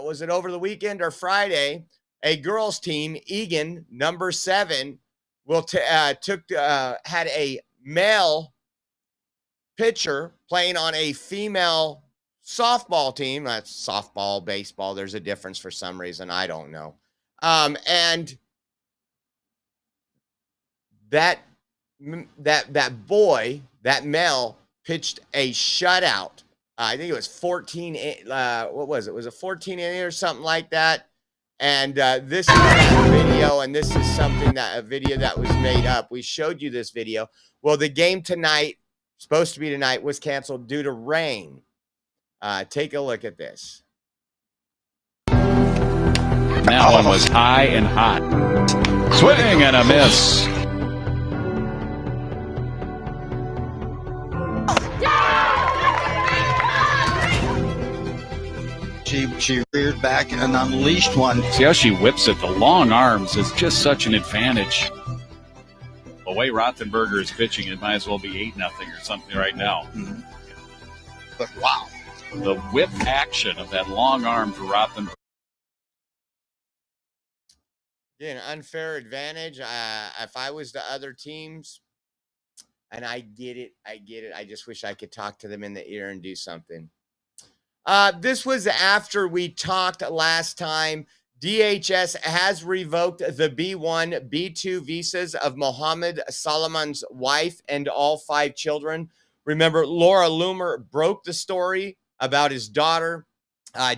was it over the weekend or Friday? A girls team, Egan, number 7, had a male pitcher playing on a female softball team. That's softball, baseball. There's a difference for some reason. I don't know. And that boy, that male, pitched a shutout. I think it was 14. What was it? Was it 14 innings or something like that? And this is that video, and this is a video that was made up. We showed you this video. Well, the game tonight, supposed to be tonight, was canceled due to rain. Take a look at this. That one was high and hot. Swing and a miss. She reared back and unleashed one. See how she whips it? The long arms is just such an advantage. The way Rothenberger is pitching, it might as well be 8-0 or something right now. Mm-hmm. But wow. The whip action of that long arm to Rothenberger. Yeah, an unfair advantage. If I was the other teams, And I get it. I get it. I just wish I could talk to them in the ear and do something. This was after we talked last time. DHS has revoked the B1, B2 visas of Mohammed Salman's wife and all 5 children. Remember, Laura Loomer broke the story about his daughter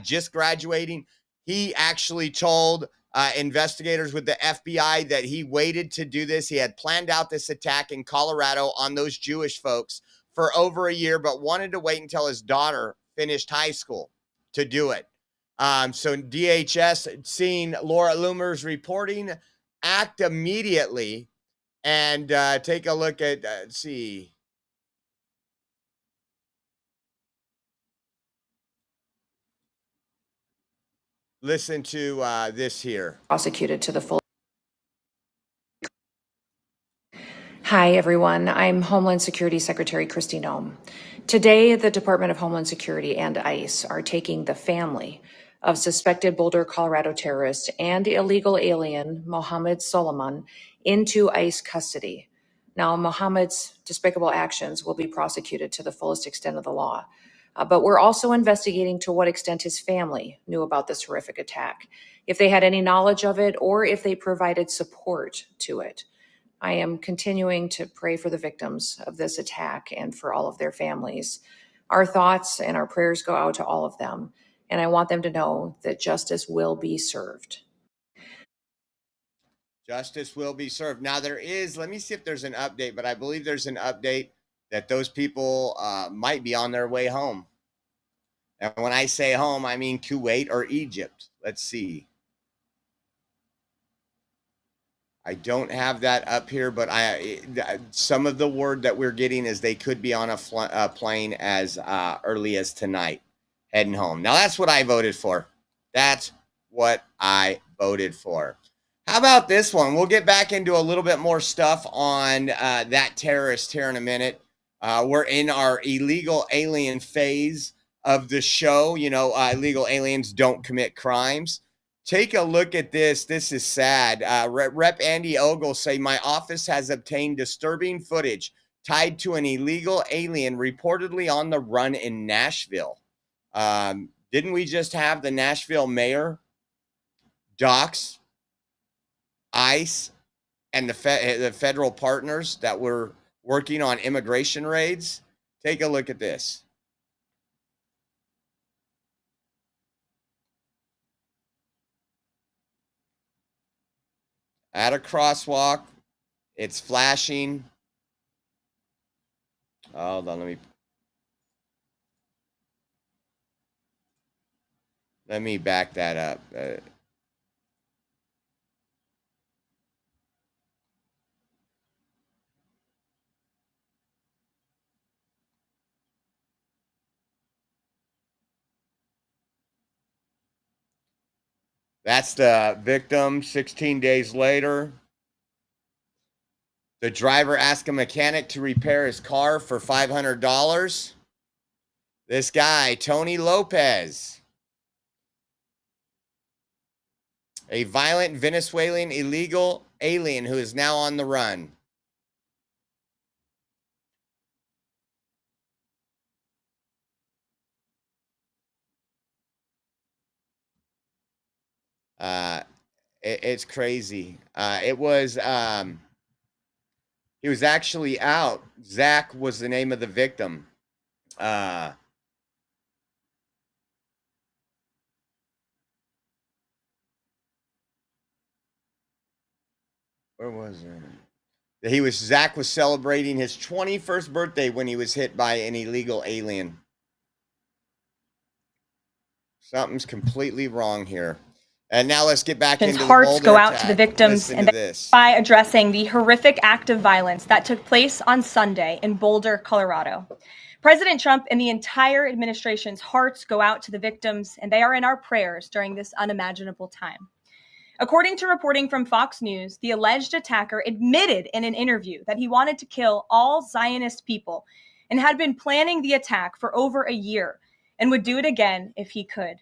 just graduating. He actually told investigators with the FBI that he waited to do this. He had planned out this attack in Colorado on those Jewish folks for over a year, but wanted to wait until his daughter finished high school to do it. So DHS, seeing Laura Loomer's reporting, act immediately and take a look at, let's see. Listen to this here. Prosecuted to the full. Hi, everyone. I'm Homeland Security Secretary Kristi Noem. Today, the Department of Homeland Security and ICE are taking the family of suspected Boulder, Colorado terrorist and illegal alien Mohammed Salman into ICE custody. Now, Mohammed's despicable actions will be prosecuted to the fullest extent of the law. But we're also investigating to what extent his family knew about this horrific attack, if they had any knowledge of it, or if they provided support to it. I am continuing to pray for the victims of this attack and for all of their families. Our thoughts and our prayers go out to all of them, and I want them to know that justice will be served. Justice will be served. Now there is, let me see if there's an update, but I believe there's an update that those people might be on their way home. And when I say home, I mean Kuwait or Egypt. Let's see. I don't have that up here, but some of the word that we're getting is they could be on a plane as early as tonight, heading home. Now, that's what I voted for. That's what I voted for. How about this one? We'll get back into a little bit more stuff on that terrorist here in a minute. We're in our illegal alien phase of the show. You know, illegal aliens don't commit crimes. Take a look at this. This is sad. Rep. Andy Ogle say, my office has obtained disturbing footage tied to an illegal alien reportedly on the run in Nashville. Didn't we just have the Nashville mayor dox ICE and the federal partners that were working on immigration raids? Take a look at this. At a crosswalk, it's flashing. Hold on, let me back that up. That's the victim 16 days later. The driver asked a mechanic to repair his car for $500. This guy, Tony Lopez, a violent Venezuelan illegal alien who is now on the run. It's crazy. He was actually out. Zach was the name of the victim. Where was it? Zach was celebrating his 21st birthday when he was hit by an illegal alien. Something's completely wrong here. And now let's get back into the Boulder hearts go out attack. to the victims Listen and to this. by addressing the horrific act of violence that took place on Sunday in Boulder, Colorado. President Trump and the entire administration's hearts go out to the victims, and they are in our prayers during this unimaginable time. According to reporting from Fox News, the alleged attacker admitted in an interview that he wanted to kill all Zionist people and had been planning the attack for over a year and would do it again if he could.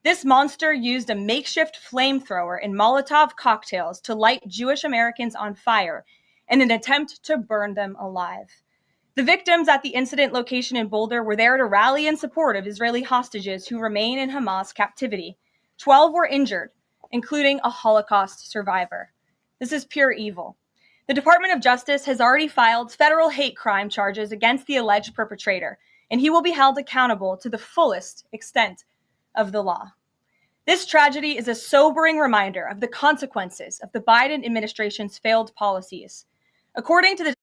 This monster used a makeshift flamethrower and Molotov cocktails to light Jewish Americans on fire in an attempt to burn them alive. The victims at the incident location in Boulder were there to rally in support of Israeli hostages who remain in Hamas captivity. 12 were injured, including a Holocaust survivor. This is pure evil. The Department of Justice has already filed federal hate crime charges against the alleged perpetrator, and he will be held accountable to the fullest extent of the law. This tragedy is a sobering reminder of the consequences of the Biden administration's failed policies. According to the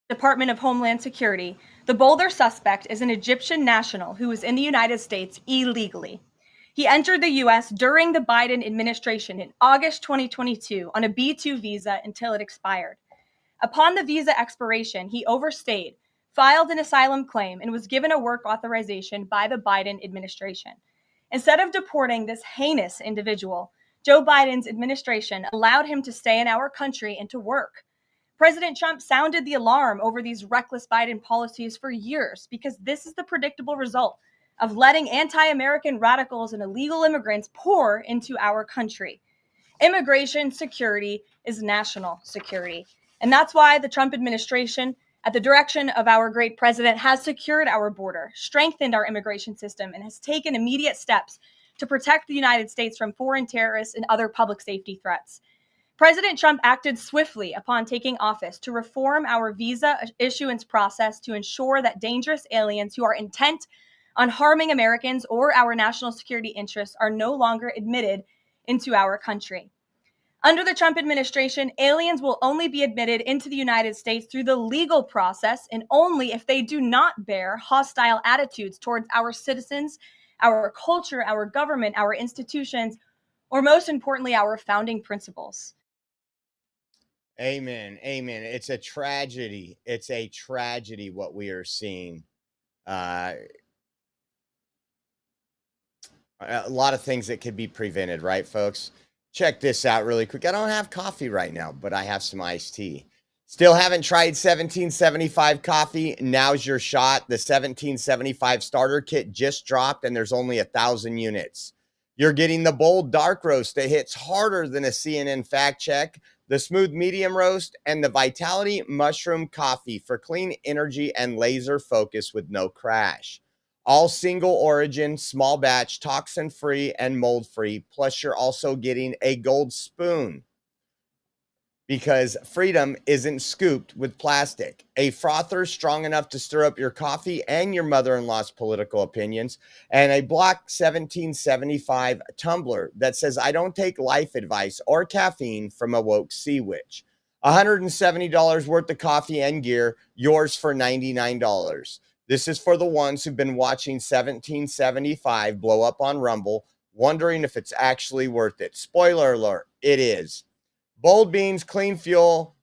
Department of Homeland Security, the Boulder suspect is an Egyptian national who was in the United States illegally. He entered the U.S. during the Biden administration in August 2022 on a B-2 visa until it expired. Upon the visa expiration, he overstayed, filed an asylum claim, and was given a work authorization by the Biden administration. Instead of deporting this heinous individual, Joe Biden's administration allowed him to stay in our country and to work. President Trump sounded the alarm over these reckless Biden policies for years because this is the predictable result of letting anti-American radicals and illegal immigrants pour into our country. Immigration security is national security. And that's why the Trump administration, at the direction of our great president, has secured our border, strengthened our immigration system, and has taken immediate steps to protect the United States from foreign terrorists and other public safety threats. President Trump acted swiftly upon taking office to reform our visa issuance process to ensure that dangerous aliens who are intent on harming Americans or our national security interests are no longer admitted into our country. Under the Trump administration, aliens will only be admitted into the United States through the legal process and only if they do not bear hostile attitudes towards our citizens, our culture, our government, our institutions, or most importantly, our founding principles. Amen. Amen. It's a tragedy. It's a tragedy what we are seeing. A lot of things that could be prevented, right, folks? Check this out really quick. I don't have coffee right now, but I have some iced tea. Still haven't tried 1775 coffee? Now's your shot. The 1775 starter kit just dropped, and there's only 1,000 units. You're getting the bold dark roast that hits harder than a CNN fact check, the smooth medium roast, and the Vitality Mushroom Coffee for clean energy and laser focus with no crash. All single origin, small batch, toxin free, and mold free. Plus, you're also getting a gold spoon because freedom isn't scooped with plastic. A frother strong enough to stir up your coffee and your mother-in-law's political opinions, and a Block 1775 tumbler that says, I don't take life advice or caffeine from a woke sea witch. $170 worth of coffee and gear, yours for $99. This is for the ones who've been watching 1775 blow up on Rumble, wondering if it's actually worth it. Spoiler alert, it is. Bold beans, clean fuel,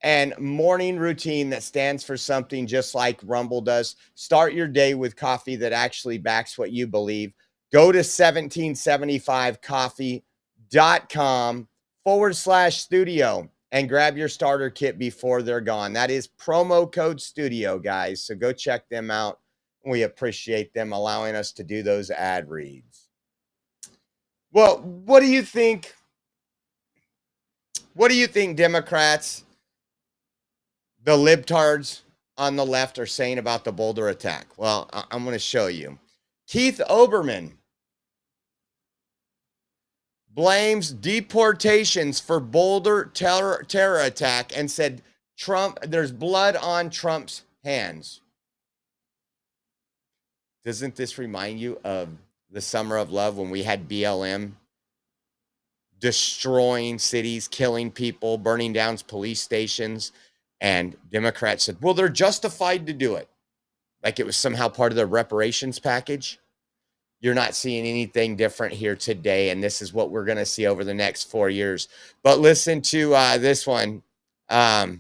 and morning routine that stands for something just like Rumble does. Start your day with coffee that actually backs what you believe. Go to 1775coffee.com/studio and grab your starter kit before they're gone. That is promo code studio, guys. So go check them out. We appreciate them allowing us to do those ad reads. Well, what do you think? What do you think, Democrats, the libtards on the left are saying about the Boulder attack? Well, I'm going to show you. Keith Olbermann blames deportations for Boulder terror attack and said there's blood on Trump's hands. Doesn't this remind you of the Summer of Love when we had BLM destroying cities, killing people, burning down police stations, and Democrats said, well, they're justified to do it. Like it was somehow part of the reparations package. You're not seeing anything different here today, and this is what we're going to see over the next 4 years. But listen to this one. Before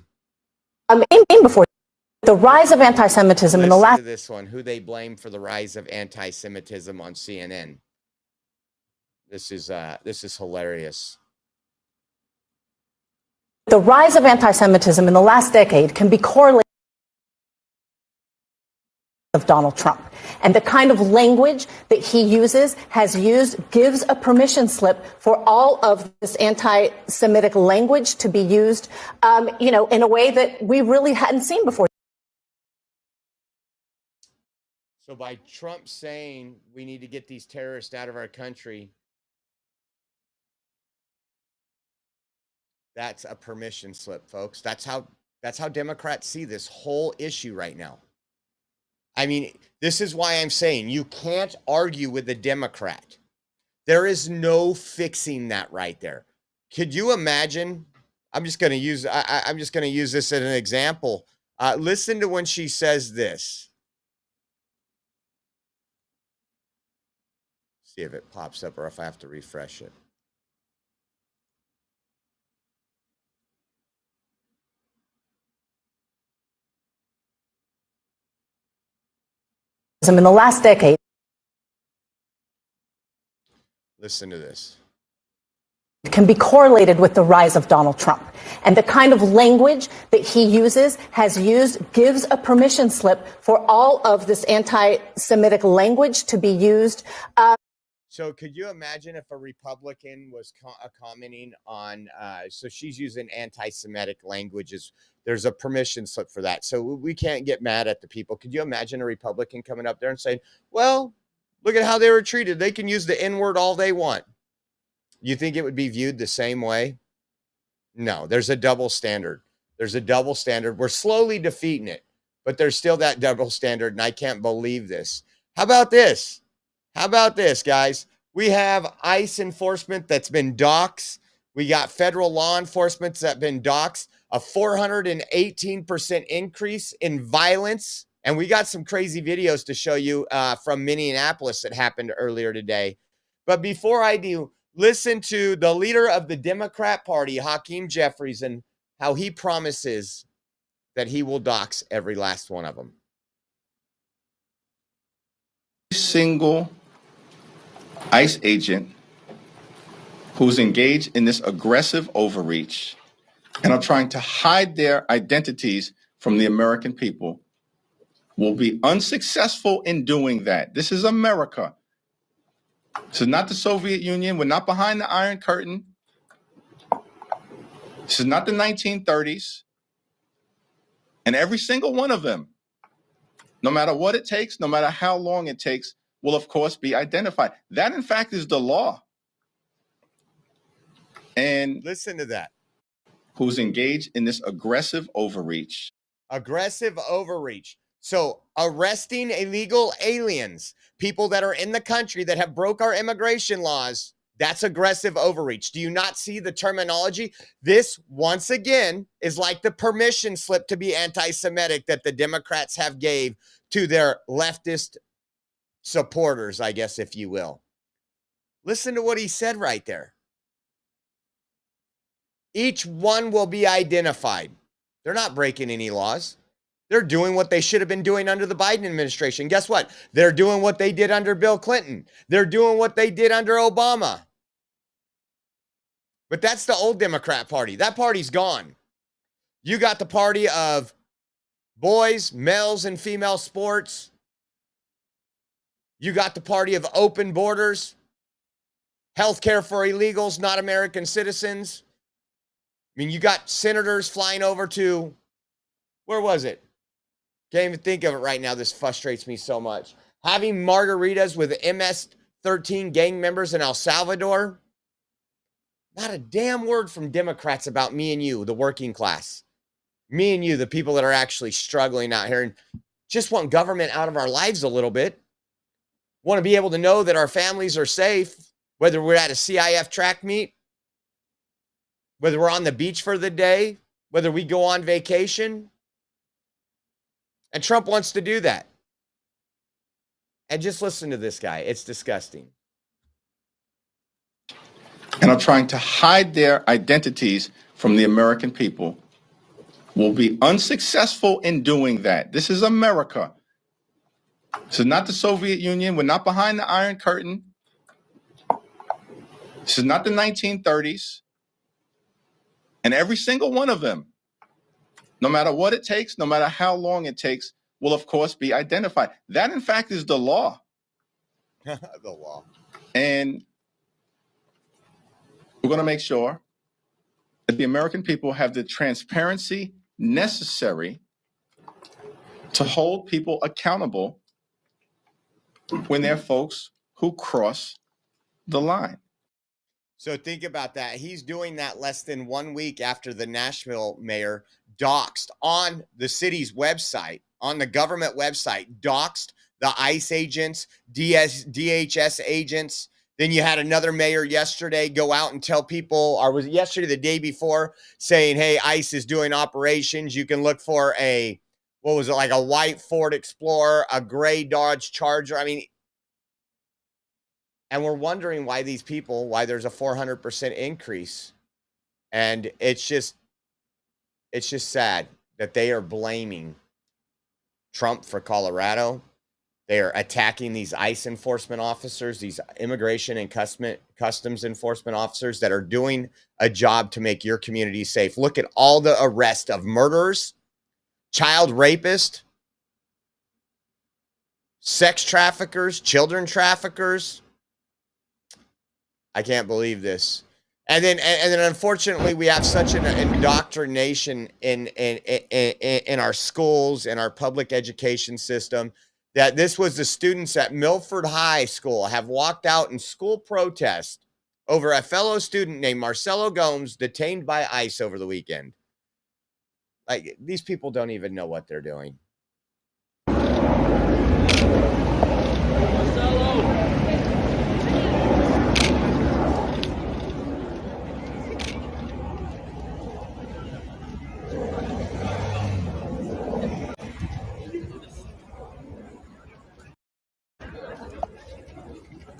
the rise of anti-Semitism in the last. To this one, who they blame for the rise of anti-Semitism on CNN. This is hilarious. The rise of anti-Semitism in the last decade can be correlated of Donald Trump. And the kind of language that he uses, has used, gives a permission slip for all of this anti-Semitic language to be used, in a way that we really hadn't seen before. So by Trump saying we need to get these terrorists out of our country, that's a permission slip, folks. That's how Democrats see this whole issue right now. I mean, this is why I'm saying you can't argue with a Democrat. There is no fixing that right there. Could you imagine? I'm just going to use this as an example. Listen to when she says this. See if it pops up or if I have to refresh it. In the last decade. Listen to this. Can be correlated with the rise of Donald Trump. And the kind of language that he uses, has used, gives a permission slip for all of this anti-Semitic language to be used. So could you imagine if a Republican was commenting on, so she's using anti-Semitic languages, there's a permission slip for that. So we can't get mad at the people. Could you imagine a Republican coming up there and saying, well, look at how they were treated. They can use the N-word all they want. You think it would be viewed the same way? No, there's a double standard. There's a double standard. We're slowly defeating it, but there's still that double standard, and I can't believe this. How about this? How about this, guys? We have ICE enforcement that's been doxxed. We got federal law enforcement that's been doxxed. A 418% increase in violence. And we got some crazy videos to show you from Minneapolis that happened earlier today. But before I do, listen to the leader of the Democrat Party, Hakeem Jeffries, and how he promises that he will dox every last one of them. Single ICE agent who's engaged in this aggressive overreach and are trying to hide their identities from the American people will be unsuccessful in doing that. This is America. This is not the Soviet Union. We're not behind the Iron Curtain. This is not the 1930s. And every single one of them, no matter what it takes, no matter how long it takes, will of course be identified. That in fact is the law. And listen to that. Who's engaged in this aggressive overreach. Aggressive overreach. So arresting illegal aliens, people that are in the country that have broke our immigration laws, that's aggressive overreach. Do you not see the terminology? This, once again, is like the permission slip to be anti-Semitic that the Democrats have gave to their leftist supporters, I guess, if you will. Listen to what he said right there. Each one will be identified. They're not breaking any laws. They're doing what they should have been doing under the Biden administration. Guess what? They're doing what they did under Bill Clinton. They're doing what they did under Obama. But that's the old Democrat Party. That party's gone. You got the party of boys, males, and female sports. You got the party of open borders, healthcare for illegals, not American citizens. I mean, you got senators flying over to, where was it? Can't even think of it right now. This frustrates me so much. Having margaritas with MS-13 gang members in El Salvador. Not a damn word from Democrats about me and you, the working class. Me and you, the people that are actually struggling out here and just want government out of our lives a little bit. Want to be able to know that our families are safe, whether we're at a CIF track meet, whether we're on the beach for the day, whether we go on vacation. And Trump wants to do that. And just listen to this guy. It's disgusting. And are trying to hide their identities from the American people will be unsuccessful in doing that. This is America. This is not the Soviet Union. We're not behind the Iron Curtain. This is not the 1930s. And every single one of them, no matter what it takes, no matter how long it takes, will, of course, be identified. That, in fact, is the law. The law. And we're going to make sure that the American people have the transparency necessary to hold people accountable when there are folks who cross the line. So think about that. He's doing that less than 1 week after the Nashville mayor doxed on the city's website, on the government website, doxed the ICE agents, DHS agents. Then you had another mayor yesterday go out and tell people, or was it yesterday, the day before, saying, hey, ICE is doing operations. You can look for a, what was it, like a white Ford Explorer, a gray Dodge Charger. I mean, and we're wondering why these people, why there's a 400% increase. And it's just sad that they are blaming Trump for Colorado. They are attacking these ICE enforcement officers, these immigration and customs enforcement officers that are doing a job to make your community safe. Look at all the arrest of murderers, child rapists, sex traffickers, children traffickers. I can't believe this. And then unfortunately, we have such an indoctrination in our schools, in our public education system, that this was the students at Milford High School have walked out in school protest over a fellow student named Marcelo Gomes detained by ICE over the weekend. Like, these people don't even know what they're doing.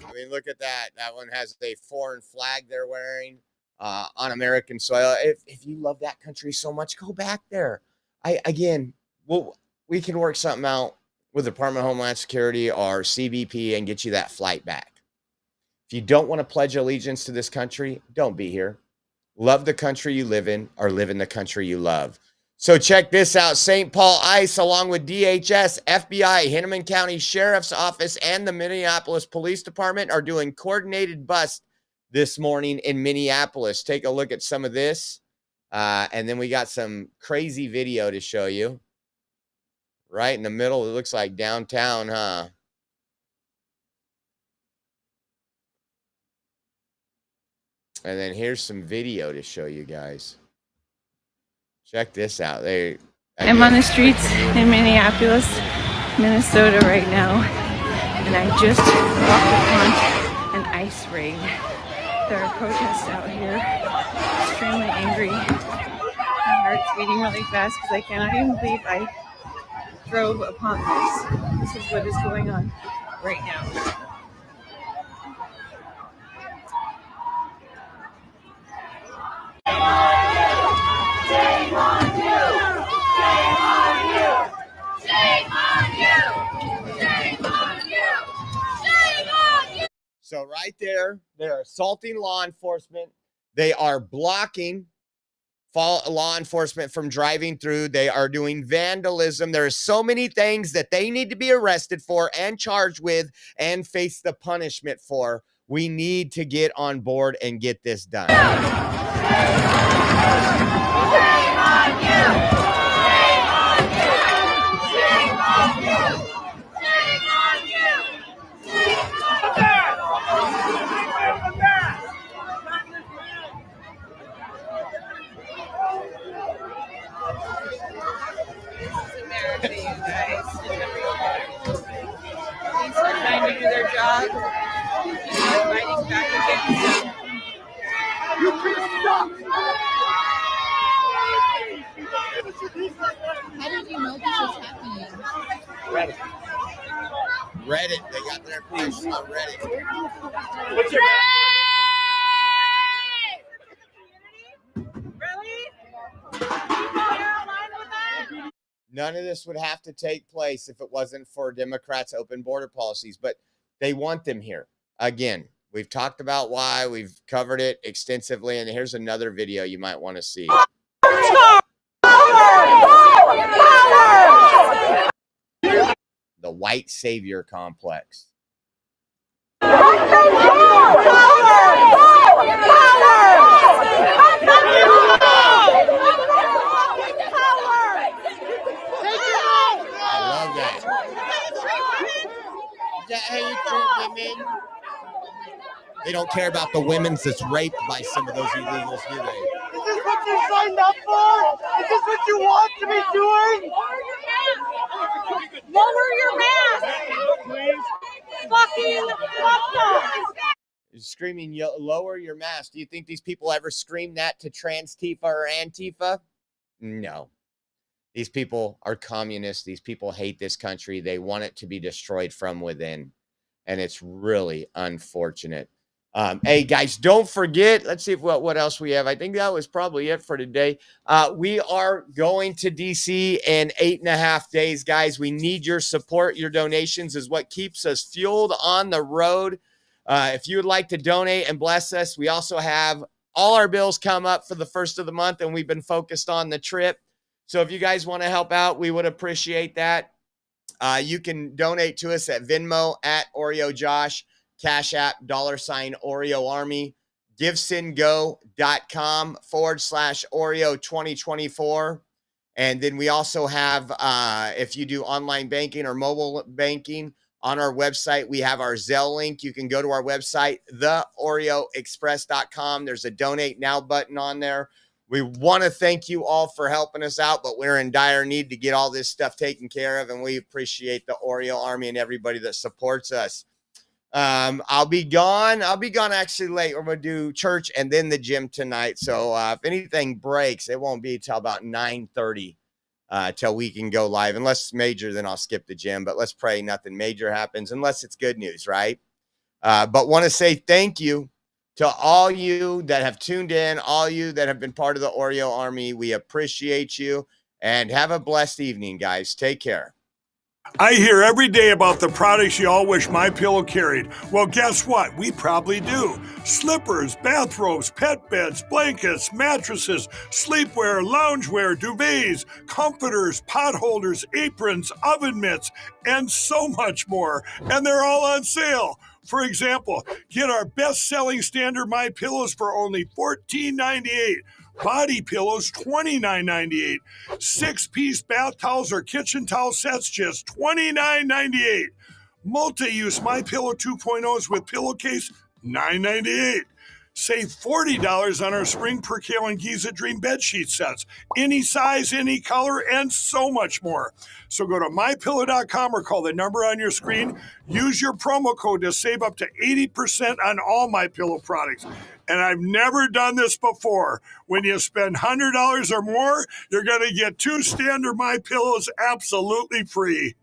I mean, look at that. That one has a foreign flag they're wearing on American soil. If you love that country so much, go back there. We can work something out with the Department of Homeland Security or CBP and get you that flight back. If you don't want to pledge allegiance to this country, don't be here. Love the country you live in, or live in the country you love. So check this out. St. Paul ICE, along with DHS, FBI, Hennepin County Sheriff's Office, and the Minneapolis Police Department are doing coordinated busts this morning in Minneapolis. Take a look at some of this. And then we got some crazy video to show you. Right in the middle. It looks like downtown, huh? And then here's some video to show you guys. Check this out. I'm on the streets in Minneapolis, Minnesota right now, and I just walked upon an ICE raid. There are protests out here, extremely angry. My heart's beating really fast because I cannot even believe I drove upon this. This is what is going on right now. Shame on you! Shame on you! Shame on you! Shame on you! Shame on you! So right there, they're assaulting law enforcement. They are blocking law enforcement from driving through. They are doing vandalism. There are so many things that they need to be arrested for and charged with and face the punishment for. We need to get on board and get this done. Shame on you! Shame on you! Shame on you! Shame on you! Shame This is America, you guys. Police are trying to do their job. Fighting back against them. You can't stop! How did you know this was happening? Reddit. They got their information on Reddit. What's your None of this would have to take place if it wasn't for Democrats' open border policies, but they want them here. Again, we've talked about why, we've covered it extensively, and here's another video you might want to see. the white savior complex. I love that. Is that how you treat women? They don't care about the women that's raped by some of those illegals, do they? Is this what you signed up for? Is this what you want to be doing? Lower your mask! Fucking fuck. Screaming, lower your mask. Do you think these people ever scream that to Trans Tifa or Antifa? No. These people are communists. These people hate this country. They want it to be destroyed from within. And it's really unfortunate. Hey, guys, don't forget. Let's see what else we have. I think that was probably it for today. We are going to D.C. in 8.5 days, guys. We need your support. Your donations is what keeps us fueled on the road. If you would like to donate and bless us, we also have all our bills come up for the first of the month, and we've been focused on the trip. So if you guys want to help out, we would appreciate that. You can donate to us at Venmo at Oreo Josh, Cash App, $Oreo Army, givesendgo.com/Oreo 2024. And then we also have, if you do online banking or mobile banking, on our website, we have our Zelle link. You can go to our website, theoreoexpress.com. There's a donate now button on there. We want to thank you all for helping us out, but we're in dire need to get all this stuff taken care of, and we appreciate the Oreo Army and everybody that supports us. I'll be gone. I'll be gone actually late. We're going to do church and then the gym tonight. So if anything breaks, it won't be till about 9:30 till we can go live. Unless it's major, then I'll skip the gym. But let's pray nothing major happens unless it's good news, right? But want to say thank you to all you that have tuned in, all you that have been part of the Oreo Army. We appreciate you, and have a blessed evening, guys. Take care. I hear every day about the products you all wish MyPillow carried. Well, guess what? We probably do. Slippers, bathrobes, pet beds, blankets, mattresses, sleepwear, loungewear, duvets, comforters, pot holders, aprons, oven mitts, and so much more. And they're all on sale. For example, get our best-selling standard MyPillows for only $14.98. Body pillows, $29.98. 6-piece bath towels or kitchen towel sets, just $29.98. Multi-use MyPillow 2.0s with pillowcase, $9.98. Save $40 on our Spring Percale and Giza Dream bedsheet sets. Any size, any color, and so much more. So go to MyPillow.com or call the number on your screen. Use your promo code to save up to 80% on all MyPillow products. And I've never done this before. When you spend $100 or more, you're going to get 2 standard MyPillows absolutely free.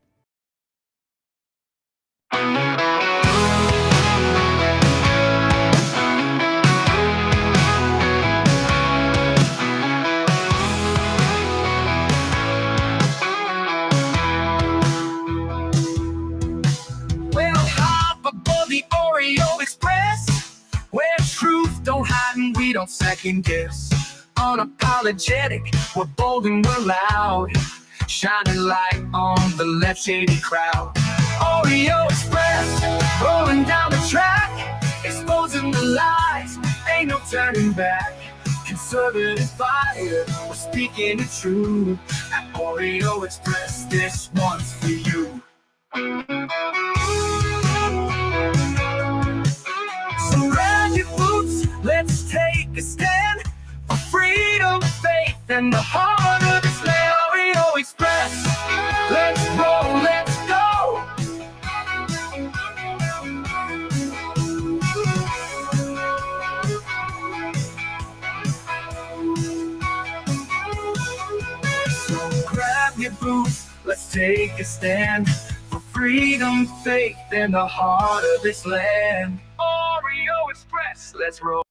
The Oreo Express, where truth don't hide and we don't second guess. Unapologetic, we're bold and we're loud, shining light on the left shady crowd. Oreo Express, rolling down the track, exposing the lies, ain't no turning back. Conservative fire, we're speaking the truth. At Oreo Express, this one's for you. So grab your boots, let's take a stand for freedom, faith, and the heart of this land. Oreo Express, let's roll, let's go. So grab your boots, let's take a stand for freedom, faith, and the heart of this land. Oreo Express, let's roll.